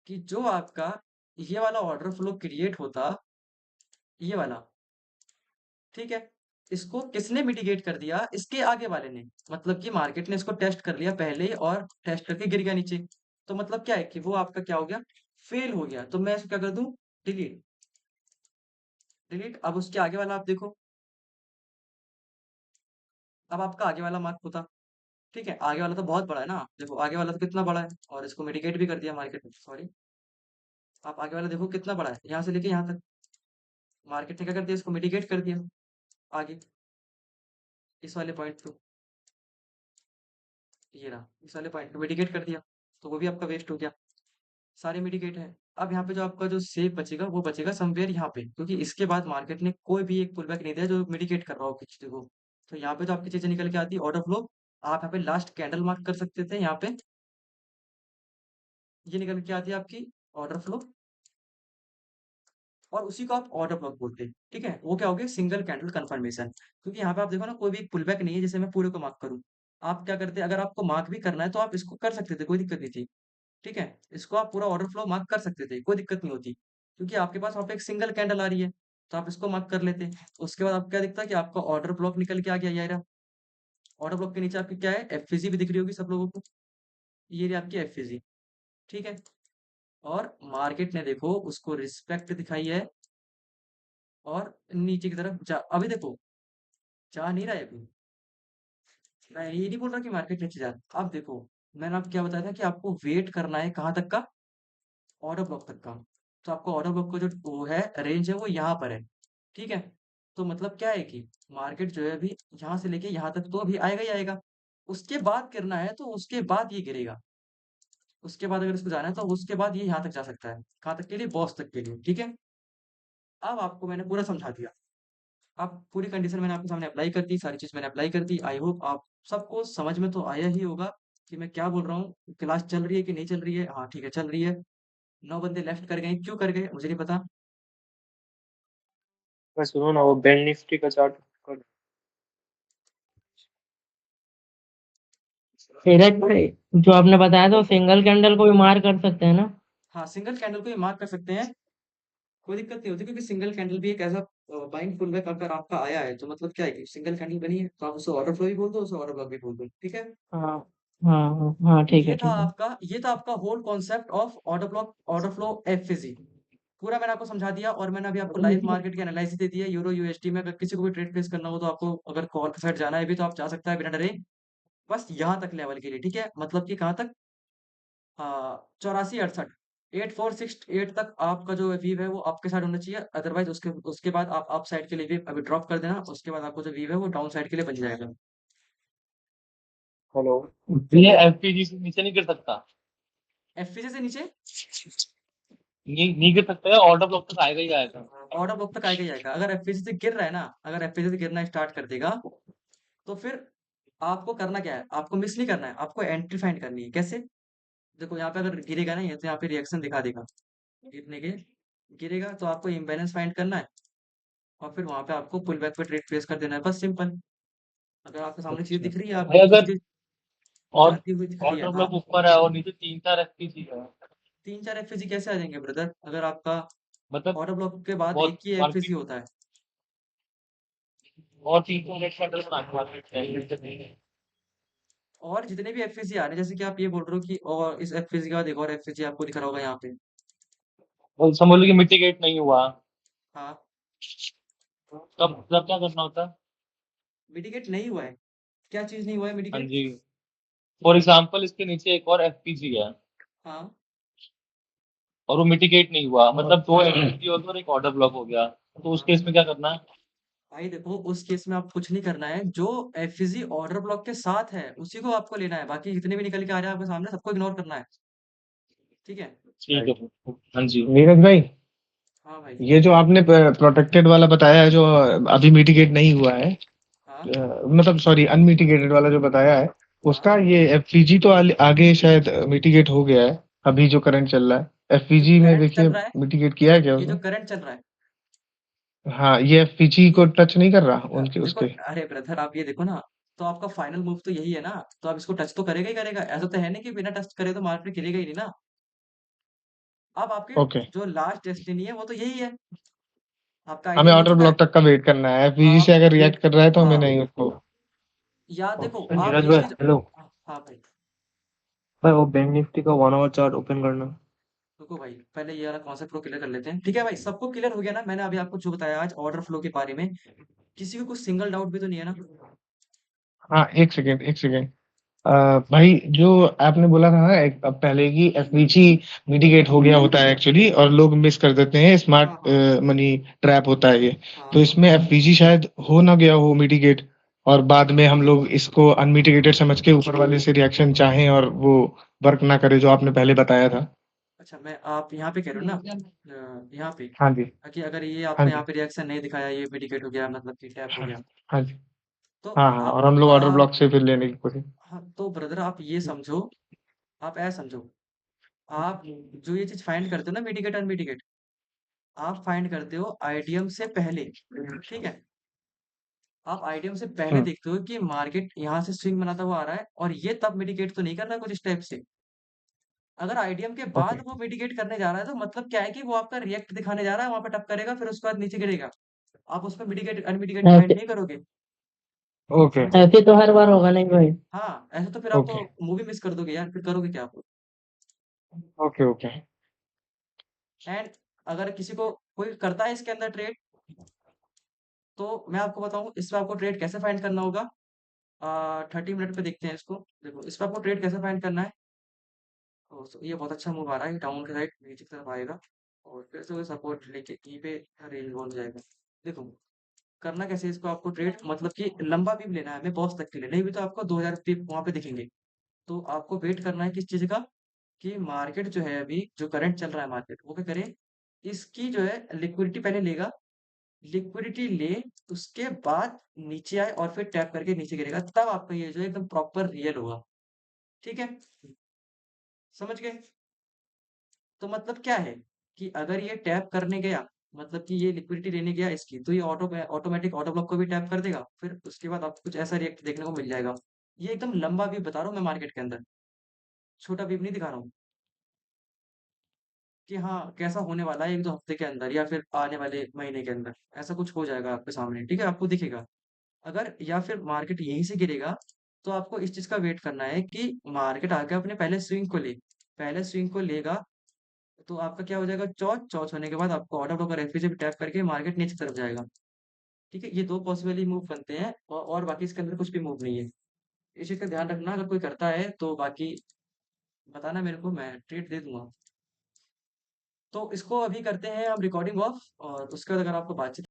कि जो आपका ये वाला ऑर्डर फ्लो क्रिएट होता, ये वाला, ठीक है, इसको किसने मिटिगेट कर दिया, इसके आगे वाले ने, मतलब कि मार्केट ने इसको टेस्ट कर लिया पहले ही और टेस्ट करके गिर गया नीचे। तो मतलब क्या है कि वो आपका क्या हो गया, फेल हो गया, तो मैं इसको क्या कर दूं, डिलीट, डिलीट। अब उसके आगे वाला आप देखो, अब आपका आगे वाला मार्क होता, ठीक है, आगे वाला तो बहुत बड़ा है ना, देखो आगे वाला तो कितना बड़ा है, और इसको मिटिगेट भी कर दिया मार्केट में, सॉरी, आप आगे वाला देखो कितना बड़ा है, यहाँ से लेके यहाँ तक मार्केट ने क्या कर दिया, इसको मिटिगेट कर दिया आगे, इस वाले पॉइंट को, ये रहा, इस वाले पॉइंट को मिटिगेट कर दिया, तो वो भी आपका वेस्ट हो गया, सारे मिटिगेट है। अब यहाँ पे जो आपका जो सेफ बचेगा वो बचेगा समवेयर यहाँ पे, क्योंकि इसके बाद मार्केट ने कोई भी एक पुल बैक नहीं दिया जो मिटिगेट कर रहा हो किसी चीज़ को। तो यहाँ पे जो आपकी चीजें निकल के आती है ऑर्डर फ्लो, आप यहाँ पे लास्ट कैंडल मार्क कर सकते थे, यहाँ पे ये निकल के आती है आपकी ऑर्डर फ्लो, और उसी को आप ऑर्डर ब्लॉक बोलते हैं, ठीक है, वो क्या हो गया, सिंगल कैंडल कंफर्मेशन। क्योंकि यहाँ पे आप देखो ना, कोई भी पुल बैक नहीं है जैसे मैं पूरे को मार्क करूँ, आप क्या करते हैं, अगर आपको मार्क भी करना है तो आप इसको कर सकते थे, कोई दिक्कत नहीं थी, ठीक है, इसको आप पूरा ऑर्डर फ्लो मार्क कर सकते थे, कोई दिक्कत नहीं होती, क्योंकि आपके पास वहाँ पे एक सिंगल कैंडल आ रही है, तो आप इसको मार्क कर लेते। उसके बाद आपको क्या दिखता है कि आपका ऑर्डर ब्लॉक निकल के आ गया, ये रहा। ऑर्डर ब्लॉक के नीचे आपकी क्या है, एफवीजी भी दिख रही होगी सब लोगों को, ये रही आपकी एफवीजी, ठीक है, और मार्केट ने देखो उसको रिस्पेक्ट दिखाई है, और नीचे की तरफ जा, अभी देखो जा नहीं रहा है अभी, मैं ये नहीं बोल रहा कि मार्केट नीचे जा, अब देखो मैंने आपको क्या बताया था कि आपको वेट करना है कहाँ तक का, ऑर्डर ब्लॉक तक का। तो आपको ऑर्डर ब्लॉक का जो वो है रेंज है वो यहाँ पर है, ठीक है, तो मतलब क्या है कि मार्केट जो है अभी यहाँ से लेके यहाँ तक तो अभी आएगा ही आएगा, उसके बाद गिरना है तो उसके बाद ये गिरेगा, उसके बाद अगर इसको जाना है तो उसके बाद ये यहाँ तक जा सकता है, कहाँ तक के लिए, बॉस तक के लिए, ठीक है। अब आपको मैंने पूरा समझा दिया, आप पूरी कंडीशन मैंने आपके सामने अप्लाई कर दी, सारी चीज़ मैंने अप्लाई कर दी, आई होप आप सबको समझ में तो आया ही होगा कि मैं क्या बोल रहा हूँ, क्लास चल रही है कि नहीं चल रही है, हाँ ठीक है चल रही है। 9 बंदे लेफ्ट कर गए, क्यों कर गए मुझे नहीं पता। बस सुनो ना, वो बैंक निफ्टी का चार्ट कर। सीरज भाई, जो आपने बताया था सिंगल कैंडल को भी मार कर सकते हैं ना? हाँ, सिंगल कैंडल को ये मार्क कर सकते हैं, कोई दिक्कत नहीं होती, क्योंकि सिंगल कैंडल भी एक ऐसा बाइंग पुलबैक अगर आपका आया है तो मतलब क्या है कि सिंगल कैंडल बनी है तो आप उसे ऑर्डर फ्लो भी बोल दो, उसे ऑर्डर ब्लॉक भी बोल दो, ठीक है। हाँ हाँ हाँ हाँ, ठीक है ठीक है। ये था आपका whole concept of order block order flow FG, पूरा मैंने आपको समझा दिया, और मैंने अभी आपको लाइव मार्केट की एनालिसिस दे दी है, यूरो यूएसडी में। अगर किसी को भी ट्रेड प्लेस करना हो तो आपको अगर कॉल के साइड जाना है भी तो आप जा सकता है बिना डरे, बस यहाँ तक लेवल के लिए, ठीक है, मतलब कि कहाँ तक, 84-68, 8468 तक आपका जो वीव है वो आपके साइड होना चाहिए, अदरवाइज उसके उसके बाद आप अप साइड के लिए भी अभी ड्रॉप कर देना, उसके बाद आपको जो वीव है वो डाउन साइड के लिए बन जाएगा। हेलो। ये एफपीजी से नीचे नहीं गिर सकता, एफपीसी से नीचे नहीं गिर सकता है, ऑर्डर ब्लॉक तक आएगा ही आएगा। ऑर्डर ब्लॉक तक आएगा ही आएगा, अगर एफपीसी से गिर रहा है ना, अगर एफपीसी से गिरना स्टार्ट कर देगा तो फिर आपको करना क्या है, आपको मिस नहीं करना है, आपको एंट्री फाइंड करनी है। कैसे, देखो यहाँ पे अगर गिरेगा ना ये, तो यहाँ पे रिएक्शन दिखा देगा गिरने के, गिरेगा तो आपको इम्बैलेंस फाइंड करना है, और फिर वहां पे आपको पुल बैक पे ट्रेड प्लेस कर देना है, बस सिंपल। अगर आपके सामने चीज अच्छा दिख रही है, भाई, आपको अगर चीजें और जाती हुई दिख रही है, ऑर्डर हाँ। ब्लॉक ऊपर है और नीचे 3-4 एफपीजी है, 3-4 एफएसी कैसे आ जाएंगे ब्रदर, अगर आपका मतलब ऑर्डर ब्लॉक के बाद बहुत एक ही एफएसी मार्केट होता है। और 300 रेट कैंडल बना के मार्केट है। और जितने भी एफएसी आ रहे हैं, जैसे कि आप ये बोल रहे हो कि और इस एफएसी के बाद एक और एफएसी आपको दिख रहा होगा यहाँ पे, समझ लो कि मिटिगेट नहीं हुआ, हाँ, तब क्या करना होता है? मिटिगेट नहीं हुआ है, क्या चीज नहीं हुआ है हाँ मिटिगेट, जी, फॉर एग्जाम्पल इसके नीचे एक और एफपीजी है हाँ, और वो मिटिगेट नहीं हुआ, मतलब 2 एफपीजी हो गया और एक ऑर्डर ब्लॉक हो गया, तो उस हाँ। केस में क्या करना है? भाई देखो उस केस में आप कुछ नहीं करना है, जो एफएसी ऑर्डर ब्लॉक के साथ है उसी को आपको लेना है, बाकी जितने भी निकल के आ रहे हैं आपके सामने सबको इग्नोर करना है, ठीक है। ठीक है, हाँ जी। नीरज भाई, हाँ भाई, ये जो आपने प्रोटेक्टेड वाला बताया है जो अभी मिटिगेट नहीं हुआ है, हाँ, मतलब सॉरी अनमिटिगेटेड वाला जो बताया है, हाँ, उसका ये एफपीजी तो आगे शायद मिटिगेट हो गया है, अभी जो करंट चल रहा है ये जो एफपीजी में करंट देखिए चल रहा है, मिटिगेट किया है क्या ये जो उसने? करंट चल रहा है, हाँ, ये एफपीजी को टच नहीं कर रहा हाँ, उनके देखो उसके। अरे ब्रदर आप ये देखो ना, तो आपका फाइनल मूव तो यही है ना, तो आप इसको टच तो करेगा ही करेगा, ऐसा तो है नहीं कि बिना टच करे तो मार्केट गिरेगा ही नहीं ना। अब आपके ओके, जो लास्ट डेस्टिनी है वो तो यही है, आपका हमें आइडियल हो ऑर्डर चुका है। ब्लॉक तक का वेट करना है, एफपीजी आप से अगर वेट, रिएक्ट कर रहा है तो हमें हाँ, नहीं उसको। या देखो आप नीरज एक भाई चीज, हेलो। हाँ भाई, भाई वो बैंक निफ्टी का 1 आवर चार्ट ओपन करना। रुको भाई पहले ये वाला कॉन्सेप्ट को क्लियर कर लेते हैं, ठीक है भाई, सबको क्लियर हो गया ना, मैंने अभी आपको जो बताया आज ऑर्डर फ्लो के बारे में, किसी को कुछ सिंगल डाउट भी तो नहीं है ना। हाँ, एक सेकेंड एक सेकेंड, भाई जो आपने बोला था ना एक अब पहले की एफवीजी मिटिगेट हो गया होता है एक्चुअली, और लोग मिस कर देते हैं स्मार्ट हाँ हाँ मनी ट्रैप होता है ये। हाँ तो इसमें एफवीजी शायद हो ना गया हो मिटिगेट, और बाद में हम लोग इसको अनमिटिगेटेड समझ के ऊपर वाले से रिएक्शन चाहें और वो वर्क ना करे जो आपने पहले बताया था। अच्छा, मैं आप यहाँ पे कह रहे हो ना, यहाँ पे हाँ जी। कि अगर ये हाँ आपने यहाँ जी। पे रिएक्शन नहीं दिखाया, ये मिटिगेट हो गया, मतलब कि टैप हो हाँ। गया। हाँ जी। तो हाँ हाँ, आप और हम लोग ऑर्डर ब्लॉक से फिर लेने की कोशिश। हाँ, तो ब्रदर आप ये समझो, आप ऐसा समझो, आप जो ये चीज फाइंड करते हो ना, मिटिगेट अनमिटिगेट, आप फाइंड करते हो आईडीएम से पहले, ठीक है। आप आईडीएम से पहले हम्म। देखते हो कि मार्केट यहाँ से स्विंग बनाता हुआ आ रहा है, और ये तब मिटिगेट तो नहीं कर रहा कुछ स्टेप से। अगर आईडीएम के बाद ओके। वो मिटिगेट करने जा रहा है, तो मतलब क्या है कि वो आपका रिएक्ट दिखाने जा रहा है, वहां पे टप करेगा, फिर उसके बाद नीचे गिरेगा। आप उसमें मिटिगेट अनमिटिगेट फाइंड ऐसे नहीं करोगे। ओके। समझे? ऐसे तो हर बार होगा नहीं भाई। हाँ, ऐसे तो फिर आप ओके। तो मूवी मिस कर दोगे यार, फिर करोगे क्या आप? ओके। ओके। एंड अगर किसी को कोई करता है इसके अंदर ट्रेड, तो मैं आपको बताऊं इसमें आपको ट्रेड कैसे फाइंड करना होगा। 30 मिनट पे देखते हैं इसको। देखो इसमें आपको ट्रेड कैसे फाइंड करना है। ये बहुत अच्छा मूव आ रहा है, डाउन के साइड नीचे की तरफ आएगा, और फिर से वो सपोर्ट लेके यहीं पे रेंज बन जाएगा। देखो करना कैसे है इसको, आपको ट्रेड मतलब कि लंबा भी लेना है, हमें बॉस तक के लिए नहीं, भी तो आपको 2000 पिप वहां पे दिखेंगे। तो आपको वेट करना है किस चीज का, कि मार्केट जो है अभी जो करंट चल रहा है मार्केट, वो क्या करे, इसकी जो है लिक्विडिटी पहले लेगा, लिक्विडिटी ले, उसके बाद नीचे आए और फिर टैप करके नीचे गिरेगा, तब आपका ये जो है एकदम प्रॉपर रियल होगा। ठीक है, समझ गए? तो मतलब क्या है कि अगर ये टैप करने गया, मतलब कि ये लिक्विडिटी लेने गया इसकी, तो ये ऑटोमेटिक ऑटो ब्लॉक को भी टैप कर देगा, फिर उसके बाद आपको कुछ ऐसा रिएक्ट देखने को मिल जाएगा। ये एकदम लंबा व्यू बता रहा हूँ मैं मार्केट के अंदर, छोटा व्यू नहीं दिखा रहा हूँ, कि हाँ कैसा होने वाला है 1-2 हफ्ते के अंदर या फिर आने वाले महीने के अंदर ऐसा कुछ हो जाएगा आपके सामने। ठीक है, आपको दिखेगा। अगर या फिर मार्केट यहीं से गिरेगा, तो आपको इस चीज का वेट करना है कि मार्केट आके अपने पहले स्विंग को ले, पहले स्विंग को लेगा, तो आपका क्या हो जाएगा, चौथ चौथ होने के बाद आपको ऑर्डर ब्लॉक और एफपी से टैप करके मार्केट नीचे की तरफ जाएगा। ठीक है, ये दो पॉसिबल मूव बनते हैं, और बाकी इसके अंदर कुछ भी मूव नहीं है। इस चीज का ध्यान रखना, अगर कोई करता है तो बाकी बताना मेरे को, मैं ट्रीट दे दूंगा। तो इसको अभी करते हैं हम रिकॉर्डिंग ऑफ, और उसके बाद अगर आपको बातचीत